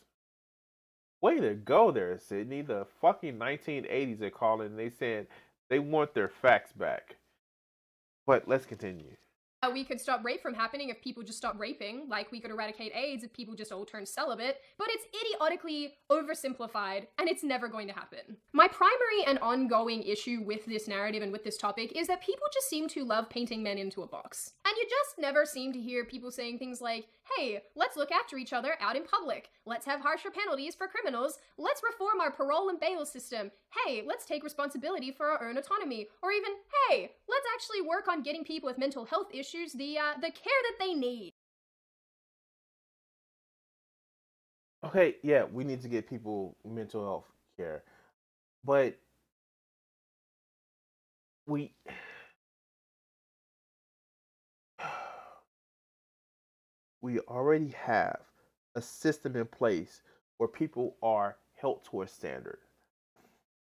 Way to go there, Sydney. The fucking 1980s are calling and they saying they want their facts back. But let's continue. We could stop rape from happening if people just stop raping, like we could eradicate AIDS if people just all turned celibate, but it's idiotically oversimplified, and it's never going to happen. My primary and ongoing issue with this narrative and with this topic is that people just seem to love painting men into a box. And you just never seem to hear people saying things like, hey, let's look after each other out in public. Let's have harsher penalties for criminals. Let's reform our parole and bail system. Hey, let's take responsibility for our own autonomy. Or even, hey, let's actually work on getting people with mental health issues the care that they need. Okay, yeah, we need to get people mental health care. But we already have a system in place where people are held to a standard.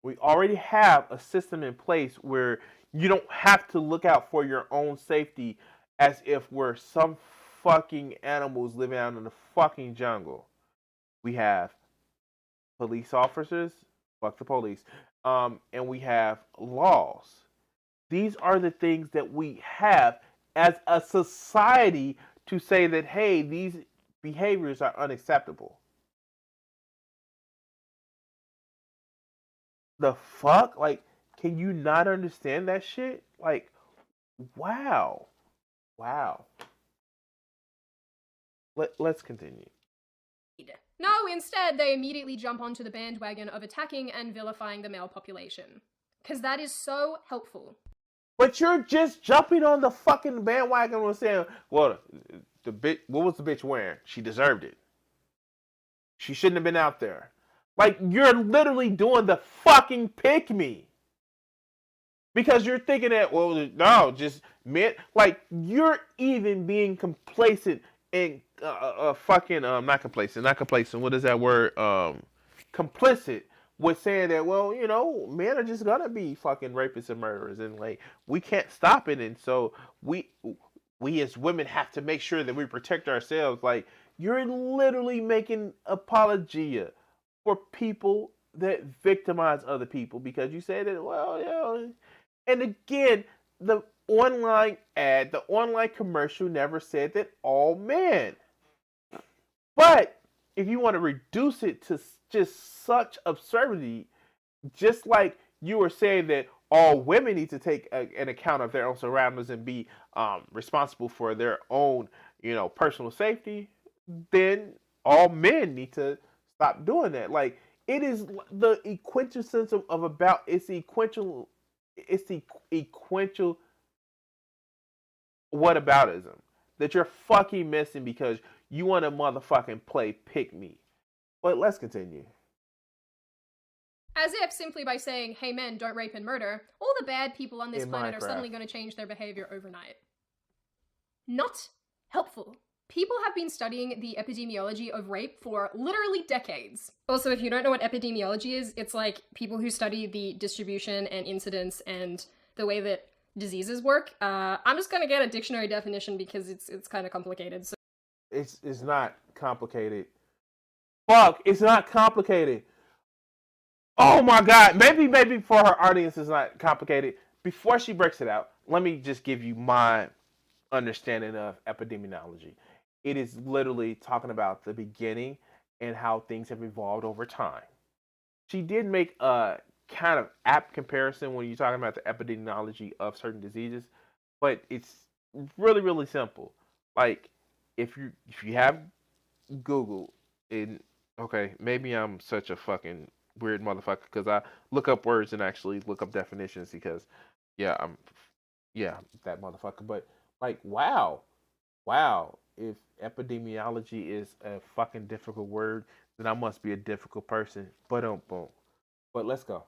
We already have a system in place where you don't have to look out for your own safety as if we're some fucking animals living out in the fucking jungle. We have police officers, fuck the police, and we have laws. These are the things that we have as a society to say that, hey, these behaviors are unacceptable. The fuck? Like, can you not understand that shit? Like, wow. Wow. Let's continue. No, instead, they immediately jump onto the bandwagon of attacking and vilifying the male population. Because that is so helpful. But you're just jumping on the fucking bandwagon and saying, well, the bitch, what was the bitch wearing? She deserved it. She shouldn't have been out there. Like, you're literally doing the fucking pick me. Because you're thinking that, well, no, just men. Like, you're even being complacent and not complacent. What is that word? Complicit with saying that, well, you know, men are just gonna be fucking rapists and murderers, and like we can't stop it, and so we as women have to make sure that we protect ourselves. Like, you're literally making apologia for people that victimize other people because you say that, well, you know, and again, the online commercial never said that all men. But if you want to reduce it to just such absurdity, just like you were saying that all women need to take an account of their own surroundings and be responsible for their own, you know, personal safety, then all men need to stop doing that. Like, it is the quintessence of about, it's the sequential whataboutism that you're fucking missing because you want to motherfucking play pick me. But let's continue. As if simply by saying, hey men, don't rape and murder, all the bad people on this planet are suddenly going to change their behavior overnight. Not helpful. People have been studying the epidemiology of rape for literally decades. Also, if you don't know what epidemiology is, it's like people who study the distribution and incidence and the way that diseases work. I'm just gonna get a dictionary definition because it's kind of complicated. So It's not complicated. Fuck, it's not complicated. Oh my god, maybe for her audience it's not complicated. Before she breaks it out, let me just give you my understanding of epidemiology. It is literally talking about the beginning and how things have evolved over time. She did make a kind of apt comparison when you're talking about the epidemiology of certain diseases, but it's really, really simple. Like if you have Google, and okay, maybe I'm such a fucking weird motherfucker because I look up words and actually look up definitions because I'm that motherfucker. But like wow, if epidemiology is a fucking difficult word, then I must be a difficult person. Boom. But let's go.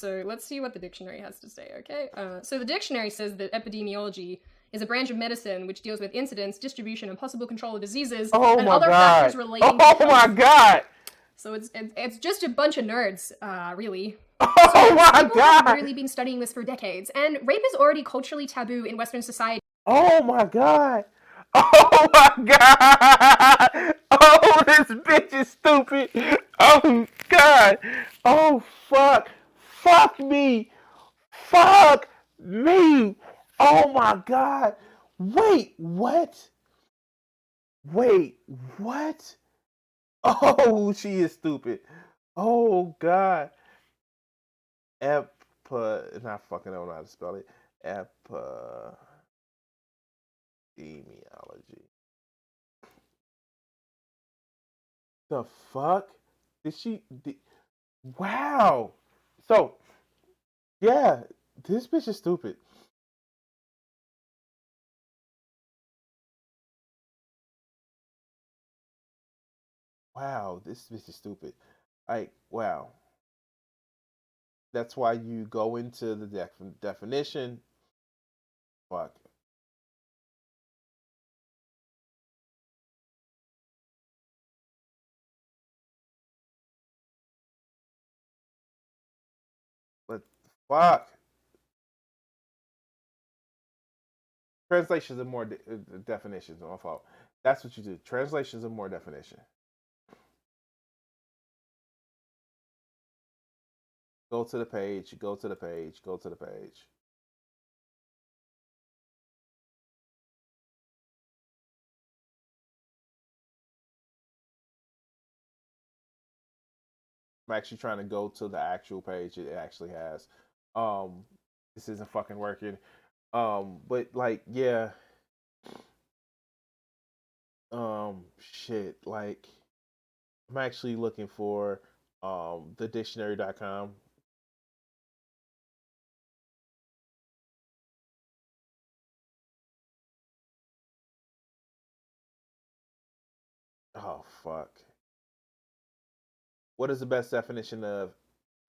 So let's see what the dictionary has to say, okay? So the dictionary says that epidemiology is a branch of medicine which deals with incidence, distribution, and possible control of diseases and other factors relating to health. My god! So it's just a bunch of nerds, really. Oh my People god! have literally been studying this for decades, and rape is already culturally taboo in Western society. Oh my god! Oh my god! Oh, this bitch is stupid! Oh god! Oh fuck! Fuck me! Fuck me! Oh my god! Wait, what? Wait, what? Oh, she is stupid. Oh god. Not fucking, I don't know how to spell it. Epidemiology. The fuck? Wow. So, yeah, this bitch is stupid. Wow, this bitch is stupid. Like, wow. That's why you go into the definition. Fuck. But fuck. Translations are more definitions. My fault. That's what you do. Translations are more definition. Go to the page. Go to the page. Go to the page. I'm actually trying to go to the actual page it actually has. This isn't fucking working. But like, yeah. Shit. Like, I'm actually looking for the dictionary.com. Oh fuck. What is the best definition of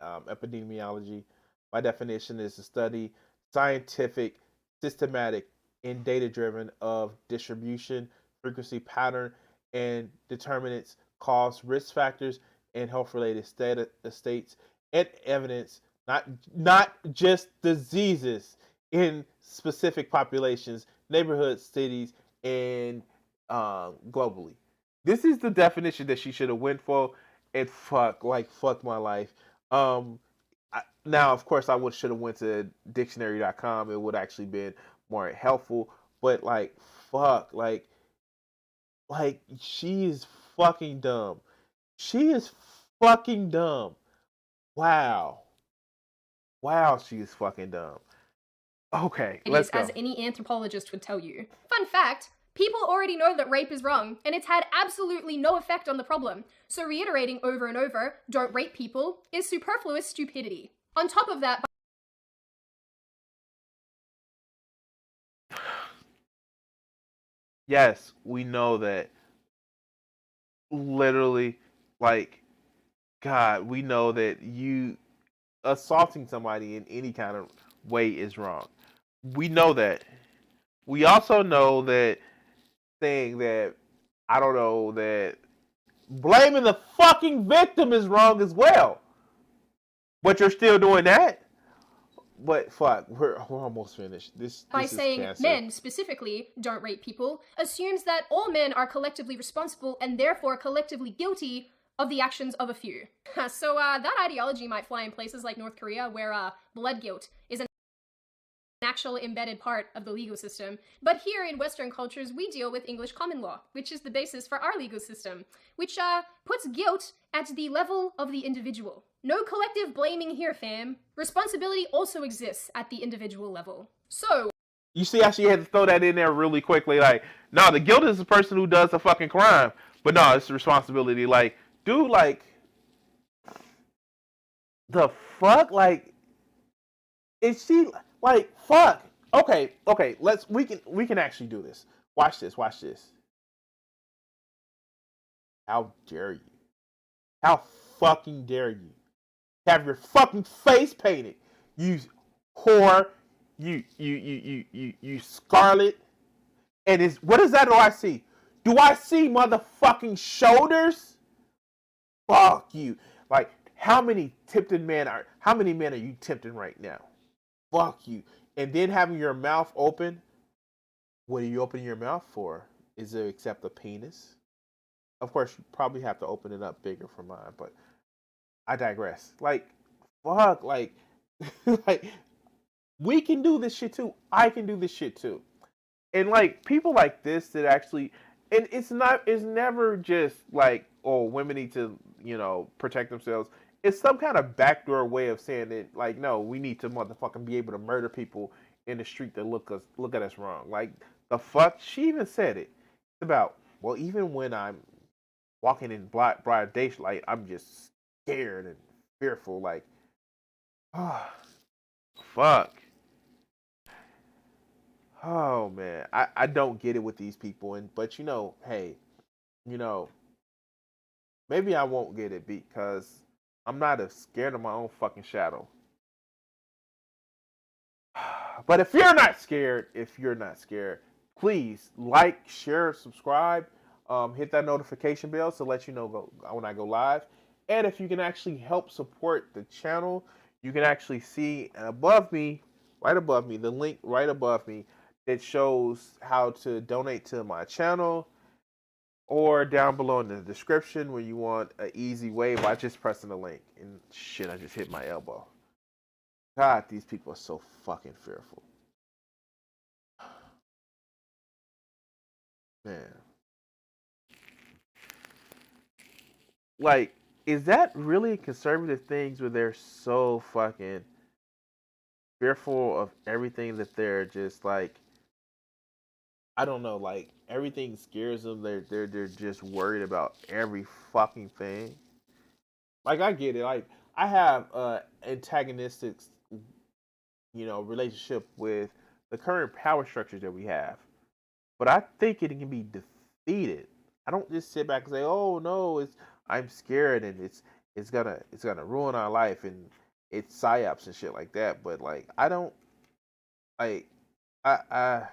epidemiology? My definition is to study scientific, systematic, and data-driven of distribution, frequency, pattern, and determinants, cause, risk factors, and health-related states and evidence, not just diseases in specific populations, neighborhoods, cities, and globally. This is the definition that she should have went for. And fuck my life. Now, of course, I should have went to dictionary.com. It would actually been more helpful. But like, fuck, like she is fucking dumb. She is fucking dumb. Wow, she is fucking dumb. Okay, let's go. As any anthropologist would tell you. Fun fact. People already know that rape is wrong, and it's had absolutely no effect on the problem. So reiterating over and over, don't rape people, is superfluous stupidity. On top of that... Yes, we know that. Literally, like, God, we know that you assaulting somebody in any kind of way is wrong. We know that. We also know that saying that, I don't know, that blaming the fucking victim is wrong as well. But you're still doing that? But fuck, we're almost finished. This by is saying cancer. men specifically don't rape people assumes that all men are collectively responsible and therefore collectively guilty of the actions of a few. So that ideology might fly in places like North Korea, where blood guilt is an actual embedded part of the legal system. But here in Western cultures, we deal with English common law, which is the basis for our legal system, which puts guilt at the level of the individual. No collective blaming here, fam. Responsibility also exists at the individual level. So, you see how she had to throw that in there really quickly? Like, no, the guilt is the person who does the fucking crime. But no, it's the responsibility. Like, dude, like, the fuck? Like, is she, like, fuck. Okay, we can actually do this. Watch this. How dare you? How fucking dare you? Have your fucking face painted. You whore. You scarlet. And what is that do I see? Do I see motherfucking shoulders? Fuck you. Like, how many men are you tempting right now? Fuck you. And then having your mouth open. What are you opening your mouth for? Is it accept a penis? Of course, you probably have to open it up bigger for mine, but I digress. Like, fuck, like, like, we can do this shit too. I can do this shit too. And like, people like this that actually, and it's never just like, oh, women need to, protect themselves. It's some kind of backdoor way of saying that, like, no, we need to motherfucking be able to murder people in the street that look at us wrong. Like, the fuck? She even said it. It's about, well, even when I'm walking in broad daylight, I'm just scared and fearful. Like, fuck. Oh man, I don't get it with these people, but hey, maybe I won't get it because I'm not as scared of my own fucking shadow. But if you're not scared, please like, share, subscribe, hit that notification bell to let you know when I go live. And if you can actually help support the channel, you can actually see above me, the link right above me that shows how to donate to my channel, or down below in the description where you want an easy way by just pressing the link. And shit, I just hit my elbow. God, these people are so fucking fearful. Man. Like, is that really conservative things where they're so fucking fearful of everything that they're just like, I don't know, like everything scares them. They're just worried about every fucking thing. Like, I get it. Like, I have antagonistic, relationship with the current power structures that we have. But I think it can be defeated. I don't just sit back and say, "Oh no, I'm scared and it's gonna ruin our life and it's psyops and shit like that." But like, I don't like I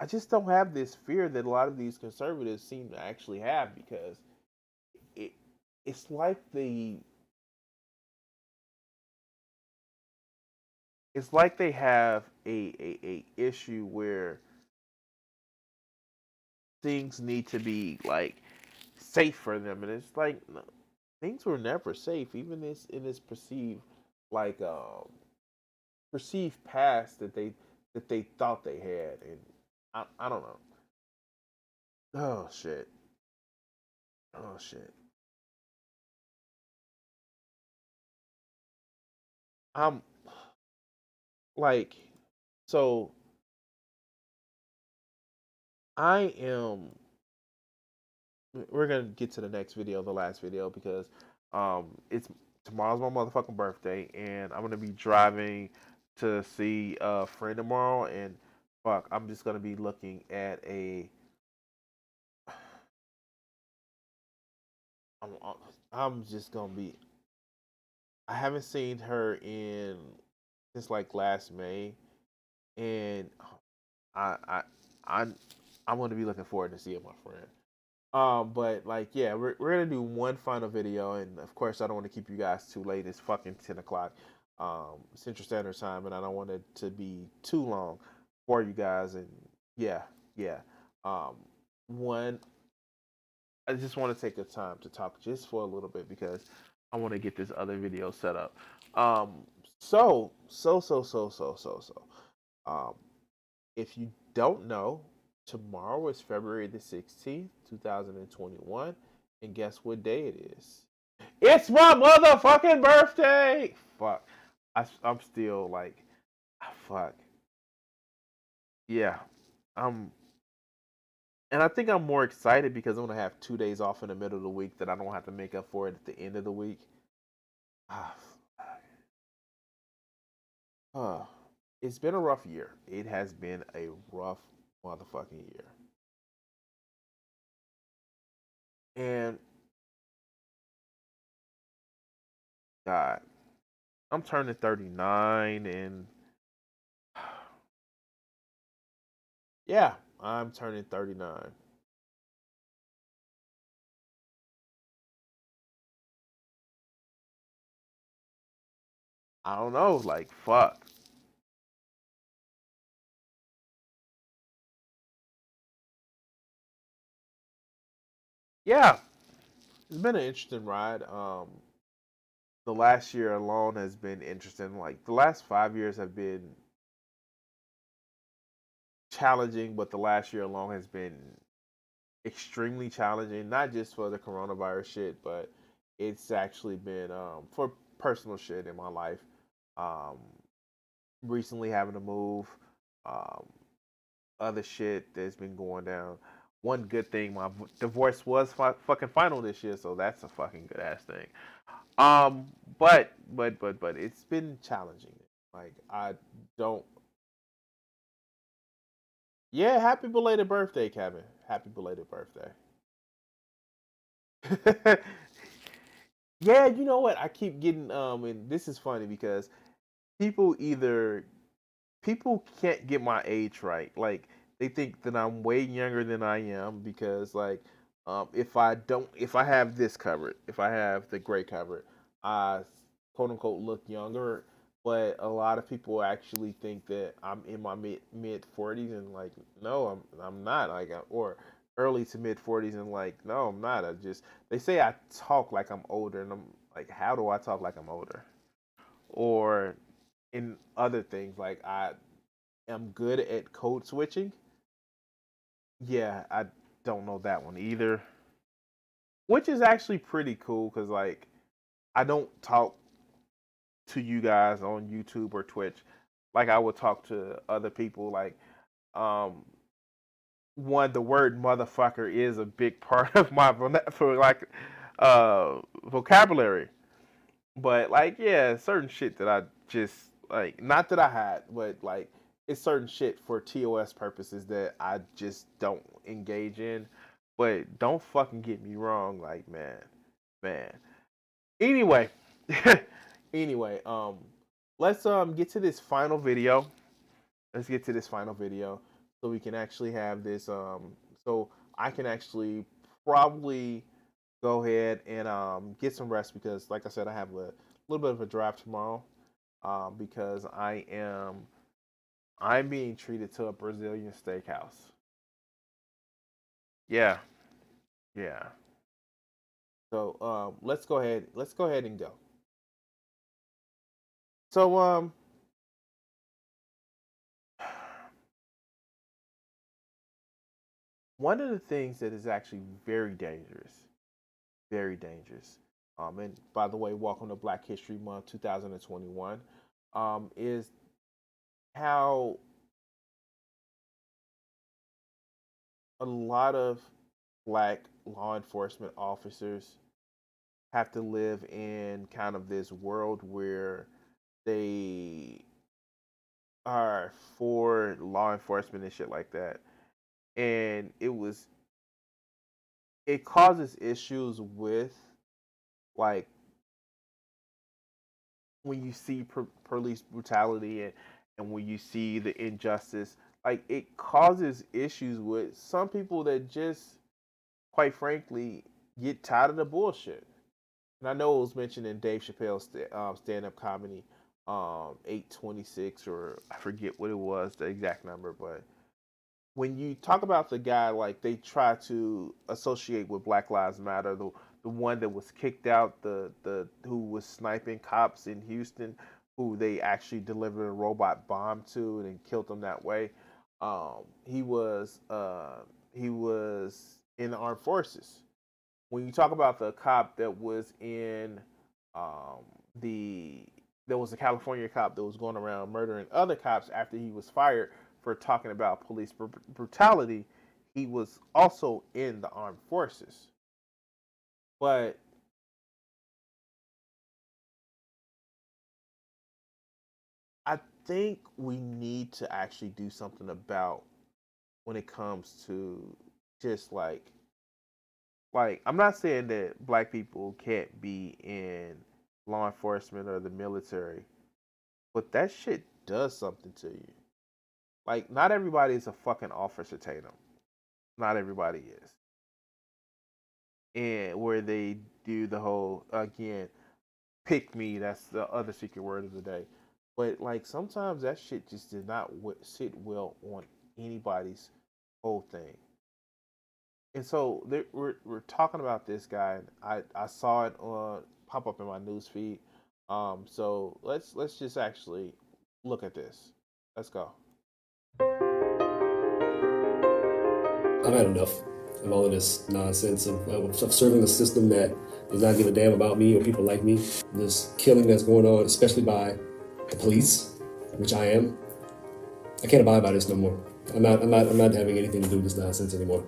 just don't have this fear that a lot of these conservatives seem to actually have, because it's like they have a issue where things need to be like safe for them, and it's like, no, things were never safe, even in this perceived past that they thought they had. And I don't know. Oh shit. I'm like, so we're gonna get to the next video, the last video, because tomorrow's my motherfucking birthday, and I'm gonna be driving to see a friend tomorrow, and fuck, I'm just gonna be looking at I'm just gonna be. I haven't seen her since like last May, and I I'm gonna be looking forward to seeing my friend. But like, yeah, we're gonna do one final video, and of course, I don't want to keep you guys too late. It's fucking 10 o'clock, Central Standard Time, and I don't want it to be too long for you guys. And yeah, yeah. Um, one, I just want to take the time to talk just for a little bit because I want to get this other video set up. So. Um, if you don't know, tomorrow is February the 16th, 2021. And guess what day it is? It's my motherfucking birthday! Fuck. I'm still like, fuck. Yeah. And I think I'm more excited because I'm going to have 2 days off in the middle of the week that I don't have to make up for it at the end of the week. It's been a rough year. It has been a rough motherfucking year. And God, I'm turning 39 and yeah, I'm turning 39. I don't know, like fuck. Yeah, it's been an interesting ride. The last year alone has been interesting. Like the last 5 years have been challenging, but the last year alone has been extremely challenging. Not just for the coronavirus shit, but it's actually been for personal shit in my life. Um, Recently having to move, um, other shit that's been going down. One good thing, my divorce was fucking final this year, so that's a fucking good ass thing. Um, but it's been challenging. Like I don't. Yeah, happy belated birthday, Kevin. Happy belated birthday. Yeah, you know what? I keep getting and this is funny because people either people can't get my age right. Like they think that I'm way younger than I am because like if I have this covered, if I have the gray covered, I quote unquote look younger. But a lot of people actually think that I'm in my mid 40s and like no, I'm not like or early to mid 40s and like no, I'm not. I just they say I talk like I'm older and I'm like how do I talk like I'm older? Or in other things like I am good at code switching. Yeah, I don't know that one either. Which is actually pretty cool because like I don't talk to you guys on YouTube or Twitch like I would talk to other people. Like um one the word motherfucker is a big part of my for like vocabulary. But like yeah, certain shit that I just like not that I had, but like it's certain shit for TOS purposes that I just don't engage in. But don't fucking get me wrong, like man. Anyway, anyway, let's get to this final video. Let's get to this final video so we can actually have this so I can actually probably go ahead and get some rest because like I said I have a little bit of a drive tomorrow because I'm being treated to a Brazilian steakhouse. Yeah. Yeah. So let's go ahead and go. So one of the things that is actually very dangerous. And by the way, welcome to Black History Month 2021. Is how a lot of black law enforcement officers have to live in kind of this world where they are for law enforcement and shit like that. And it causes issues with like when you see police brutality and when you see the injustice like it causes issues with some people that just, quite frankly, get tired of the bullshit. And I know it was mentioned in Dave Chappelle's stand-up comedy, 826, or I forget what it was, the exact number, but when you talk about the guy, like they try to associate with Black Lives Matter, the one that was kicked out, the who was sniping cops in Houston, who they actually delivered a robot bomb to and killed them that way. He was in the armed forces. When you talk about the cop that was in there was a California cop that was going around murdering other cops after he was fired for talking about police brutality, he was also in the armed forces. But I think we need to actually do something about when it comes to just like I'm not saying that black people can't be in law enforcement or the military, but that shit does something to you. Like, not everybody is a fucking Officer Tatum. Not everybody is. And where they do the whole, again, pick me, that's the other secret word of the day. But, like, sometimes that shit just did not sit well on anybody's whole thing. And so we're talking about this guy. And I saw it pop up in my news feed. So let's just actually look at this. Let's go. I've had enough of all of this nonsense of serving a system that does not give a damn about me or people like me. This killing that's going on, especially by the police, which I am. I can't abide by this no more. I'm not having anything to do with this nonsense anymore.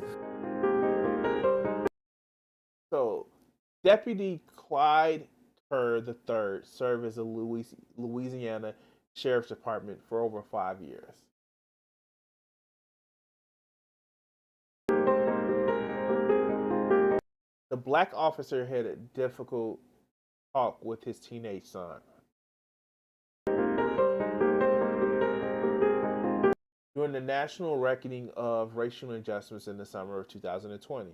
So, Deputy Clyde Kerr III served as a Louisiana Sheriff's Department for over 5 years. The black officer had a difficult talk with his teenage son. During the national reckoning of racial injustice in the summer of 2020.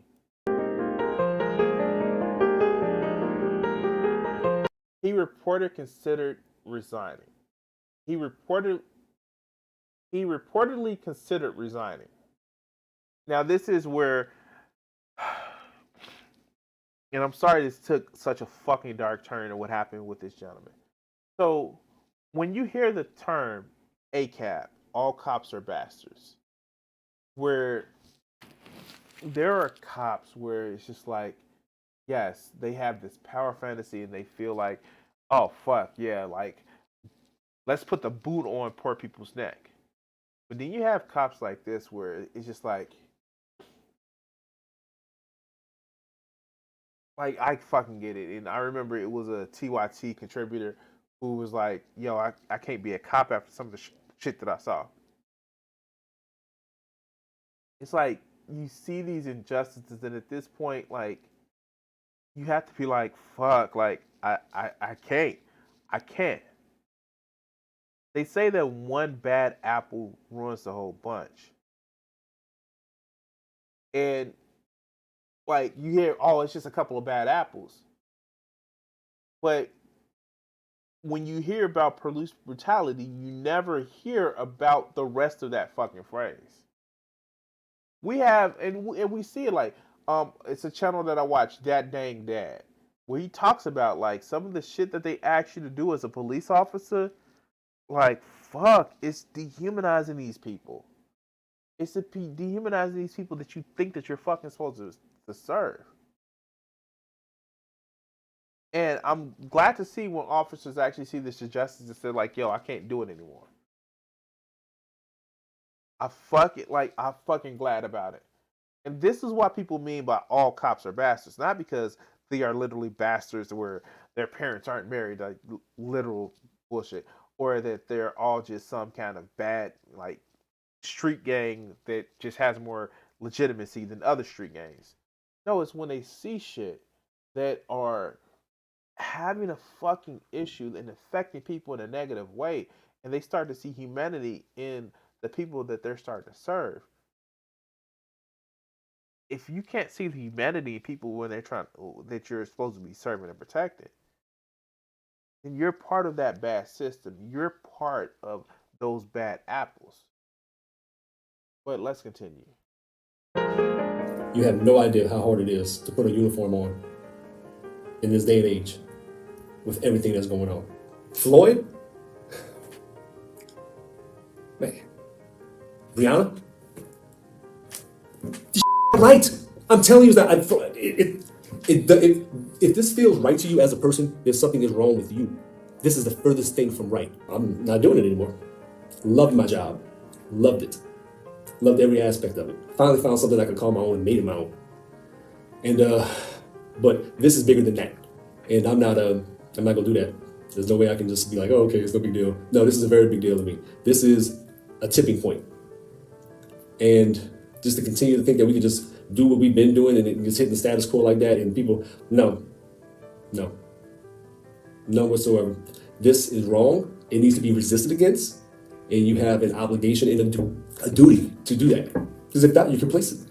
He considered resigning. He reportedly considered resigning. Now this is where, and I'm sorry this took such a fucking dark turn of what happened with this gentleman. So when you hear the term ACAB, all cops are bastards, where there are cops where it's just like, yes, they have this power fantasy and they feel like, oh, fuck, yeah, like, let's put the boot on poor people's neck. But then you have cops like this where it's just like I fucking get it. And I remember it was a TYT contributor who was like, yo, I can't be a cop after some of the shit that I saw. It's like, you see these injustices, and at this point, like, you have to be like, fuck, like, I can't. They say that one bad apple ruins the whole bunch. And, like, you hear, oh, it's just a couple of bad apples. But when you hear about police brutality, you never hear about the rest of that fucking phrase. We have, and we see it like, it's a channel that I watch, That Dang Dad, where he talks about like some of the shit that they ask you to do as a police officer. Like, fuck, it's dehumanizing these people. It's dehumanizing these people that you think that you're fucking supposed to serve. And I'm glad to see when officers actually see this injustice and say like, yo, I can't do it anymore. I'm fucking glad about it. And this is what people mean by all cops are bastards. Not because they are literally bastards where their parents aren't married, like literal bullshit. Or that they're all just some kind of bad, like, street gang that just has more legitimacy than other street gangs. No, it's when they see shit that are having a fucking issue and affecting people in a negative way, and they start to see humanity in the people that they're starting to serve. If you can't see the humanity in people when they're trying that you're supposed to be serving and protecting, then you're part of that bad system. You're part of those bad apples. But let's continue. You have no idea how hard it is to put a uniform on in this day and age with everything that's going on. Floyd? Man. Brianna? This right. I'm telling you that if this feels right to you as a person, there's something is wrong with you. This is the furthest thing from right. I'm not doing it anymore. Loved my job. Loved it. Loved every aspect of it. Finally found something I could call my own and made it my own. And but this is bigger than that. And I'm not gonna do that. There's no way I can just be like, oh, okay, it's no big deal. No, this is a very big deal to me. This is a tipping point. And just to continue to think that we could just do what we've been doing and just hit the status quo like that, and people, no, none whatsoever. This is wrong. It needs to be resisted against, and you have an obligation and a duty to do that. Because if not, you're complacent.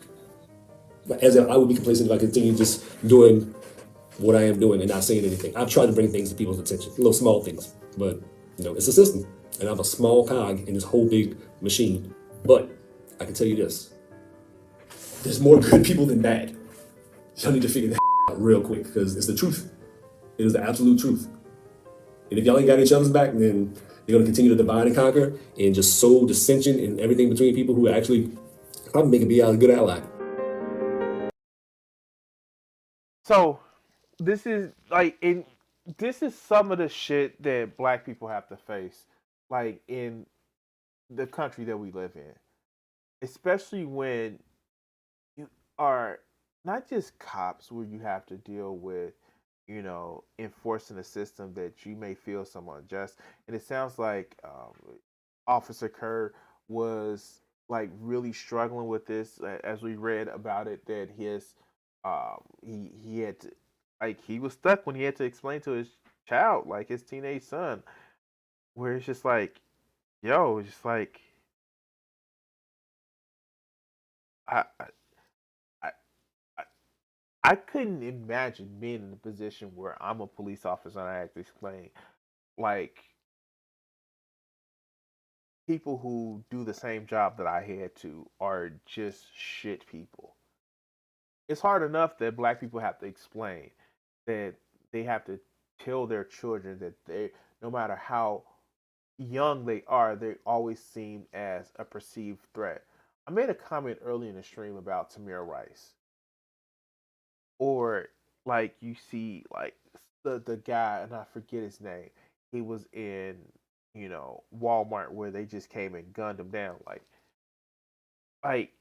As I would be complacent if I continue just doing what I am doing and not saying anything. I've tried to bring things to people's attention, little small things, but it's a system, and I'm a small cog in this whole big machine. But I can tell you this: there's more good people than bad. Y'all need to figure that out real quick, because it's the truth. It is the absolute truth. And if y'all ain't got each other's back, then you're going to continue to divide and conquer and just sow dissension and everything between people who actually probably make it be a good ally. So this is this is some of the shit that black people have to face, like in the country that we live in, especially when you are not just cops, where you have to deal with enforcing a system that you may feel somewhat unjust. And it sounds like Officer Kerr was like really struggling with this, as we read about it, that his he had to, he was stuck when he had to explain to his child, like his teenage son, where it's just like, yo, it's just like I I couldn't imagine being in a position where I'm a police officer and I have to explain, like, people who do the same job that I had to are just shit people. It's hard enough that black people have to explain that they have to tell their children that no matter how young they are, they always seen as a perceived threat. I made a comment early in the stream about Tamir Rice. Or like you see like the guy, and I forget his name. He was in Walmart, where they just came and gunned him down. Like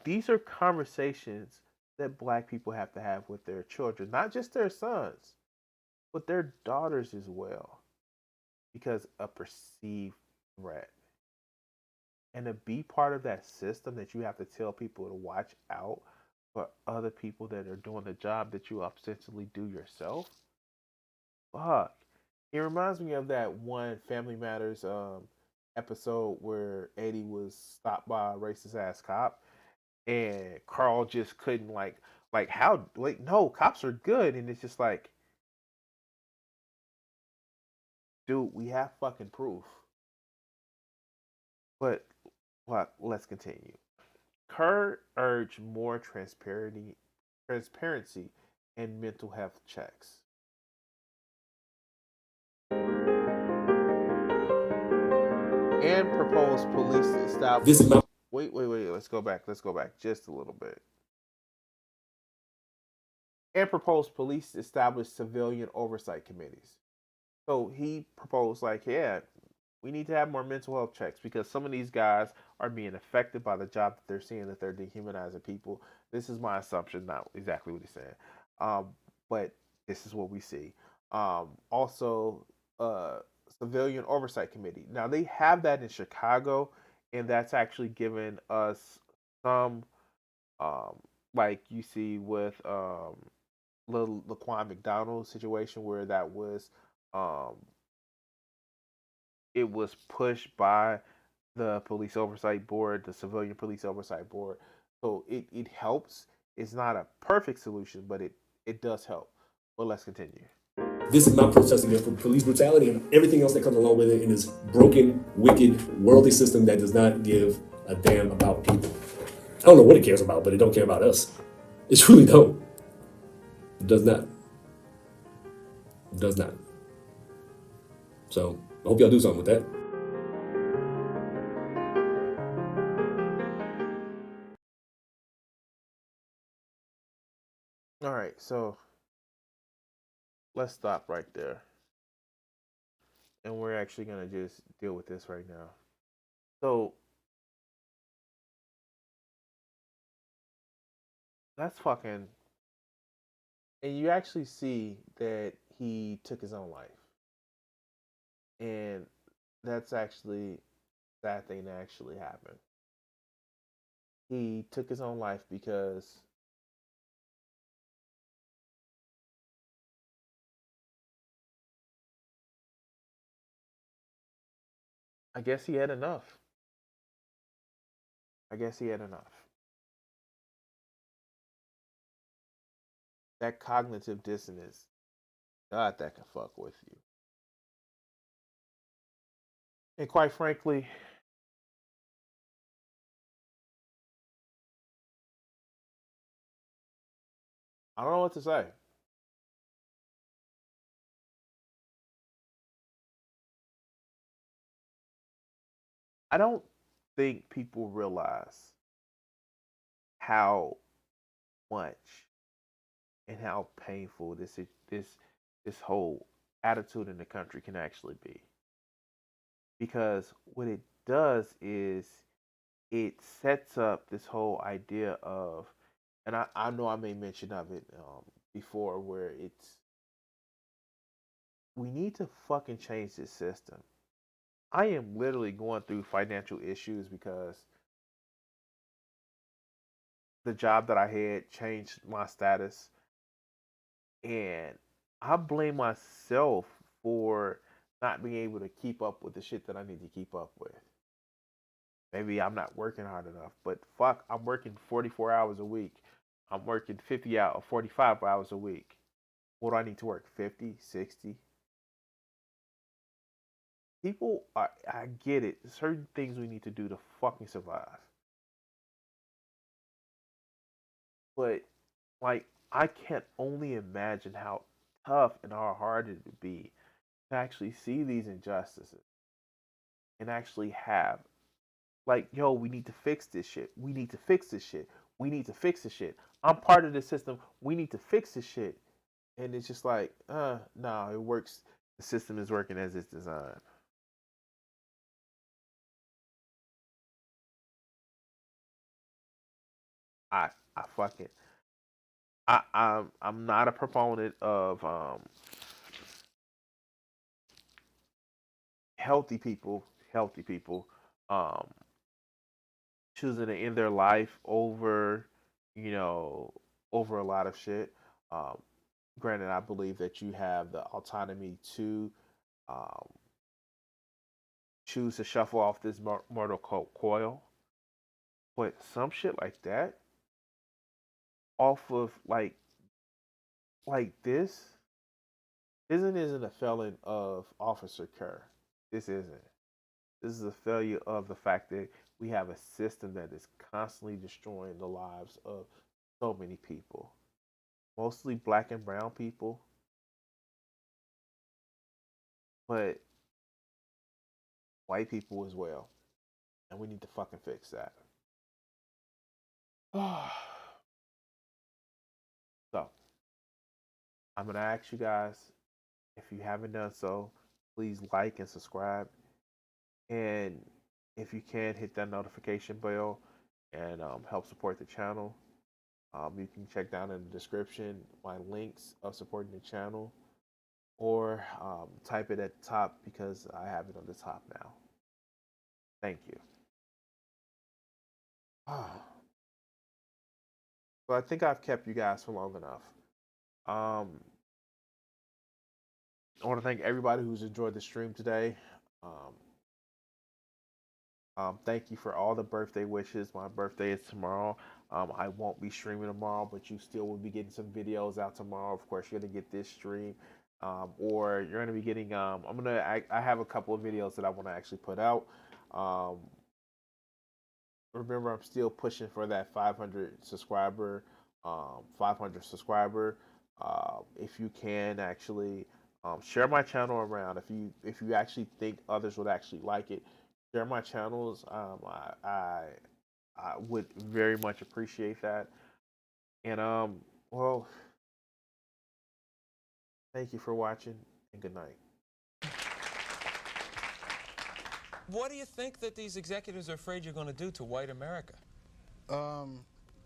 these are conversations that black people have to have with their children, not just their sons, but their daughters as well, because a perceived threat. And to be part of that system that you have to tell people to watch out for other people that are doing the job that you ostensibly do yourself. Fuck. It reminds me of that one Family Matters episode where Eddie was stopped by a racist ass cop, and Carl just couldn't how no, cops are good, and it's just like, dude, we have fucking proof. But let's continue. Kerr urged more transparency and mental health checks. And proposed police establish. Wait. Let's go back just a little bit. And proposed police establish civilian oversight committees. So he proposed, we need to have more mental health checks, because some of these guys are being affected by the job that they're seeing, that they're dehumanizing people. This is my assumption, not exactly what he said. But this is what we see. Also, Civilian Oversight Committee. Now, they have that in Chicago, and that's actually given us some, like you see with little Laquan McDonald situation, where that was, it was pushed by the police oversight board, the civilian police oversight board. So it helps. It's not a perfect solution, but it does help. But let's continue. This is not protesting for police brutality and everything else that comes along with it in this broken, wicked, worldly system that does not give a damn about people. I don't know what it cares about, but it don't care about us. It truly don't. It does not. It does not. So I hope y'all do something with that. All right, so let's stop right there. And we're actually going to just deal with this right now. So that's fucking. And you actually see that he took his own life. And that's actually that thing that actually happened. He took his own life because I guess he had enough. I guess he had enough. That cognitive dissonance, God, that can fuck with you. And quite frankly, I don't know what to say. I don't think people realize how much and how painful this whole attitude in the country can actually be. Because what it does is it sets up this whole idea of, and I know I made mention of it before, where we need to fucking change this system. I am literally going through financial issues because the job that I had changed my status, and I blame myself for not being able to keep up with the shit that I need to keep up with. Maybe I'm not working hard enough, but fuck, I'm working 44 hours a week. I'm working 50 hours, 45 hours a week. What do I need to work? 50, 60? People are, I get it. Certain things we need to do to fucking survive. But, like, I can only imagine how tough and how hard it would be to actually see these injustices and actually have, like, yo, we need to fix this shit. We need to fix this shit. We need to fix this shit. I'm part of the system. We need to fix this shit. And it's just like, no, it works. The system is working as it's designed. I I fucking I'm not a proponent of healthy people um choosing to end their life over, you know, over a lot of shit. Um Granted, I believe that you have the autonomy to um choose to shuffle off this mortal coil, but some shit like that off of like this isn't a felon of Officer Kerr. This isn't. This is a failure of the fact that we have a system that is constantly destroying the lives of so many people, mostly black and brown people, but white people as well. And we need to fucking fix that. So, I'm going to ask you guys, if you haven't done so, please like and subscribe. And if you can, hit that notification bell and help support the channel. You can check down in the description my links of supporting the channel, or type it at the top because I have it on the top now. Thank you. So I think I've kept you guys for long enough. I want to thank everybody who's enjoyed the stream today. Thank you for all the birthday wishes. My birthday is tomorrow. I won't be streaming tomorrow, but you still will be getting some videos out tomorrow. Of course, you're gonna get this stream, or you're gonna be getting. I have a couple of videos that I want to actually put out. Um, Remember, I'm still pushing for that 500 subscriber. 500 subscriber. If you can actually share my channel around, if you actually think others would actually like it, share my channels. I would very much appreciate that. And well, thank you for watching, and good night. What do you think that these executives are afraid you're going to do to white America?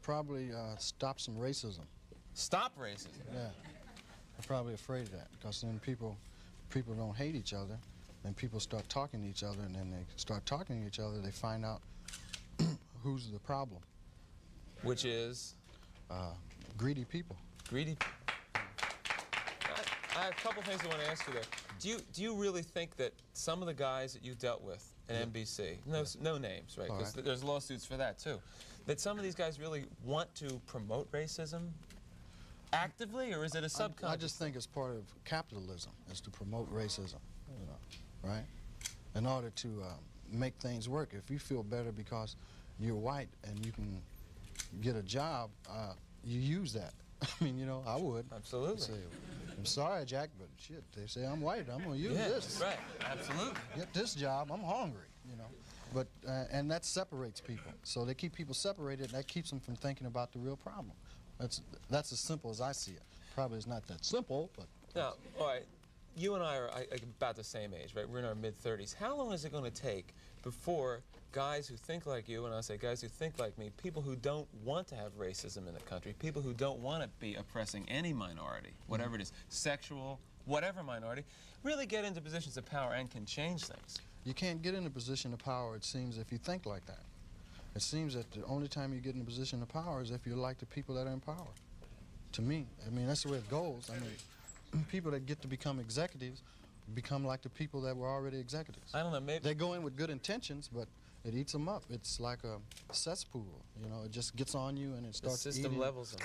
Probably stop some racism. Stop racism? Yeah, they're probably afraid of that, because then people don't hate each other, then people start talking to each other, and then they start talking to each other, they find out who's the problem. Which is? Greedy people. Greedy. I have a couple things I want to ask you there. Do you really think that some of the guys that you dealt with at NBC, no names, right? Because there's lawsuits for that too, that some of these guys really want to promote racism actively, or is it a subconscious? I just think it's part of capitalism, is to promote racism, you know, right? In order to make things work. If you feel better because you're white and you can get a job, you use that. I mean, you know, I would. Absolutely. Say, I'm sorry, Jack, but shit, they say I'm white. I'm going to use this. Right. Absolutely. Get this job. I'm hungry, you know. But, and that separates people. So they keep people separated, and that keeps them from thinking about the real problem. That's as simple as I see it. Probably it's not that simple, but... Now, all right, you and I are about the same age, right? We're in our mid-30s. How long is it going to take before guys who think like you, and I say guys who think like me, people who don't want to have racism in the country, people who don't want to be oppressing any minority, whatever it is, sexual, whatever minority, really get into positions of power and can change things? You can't get in a position of power, it seems, if you think like that. It seems that the only time you get in a position of power is if you're like the people that are in power. To me, I mean, that's the way it goes. I mean, people that get to become executives become like the people that were already executives. I don't know, maybe... They go in with good intentions, but it eats them up. It's like a cesspool, you know, it just gets on you and it starts the system eating. Levels them.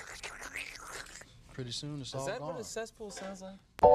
Pretty soon it's all gone. Is that what a cesspool sounds like? Yes.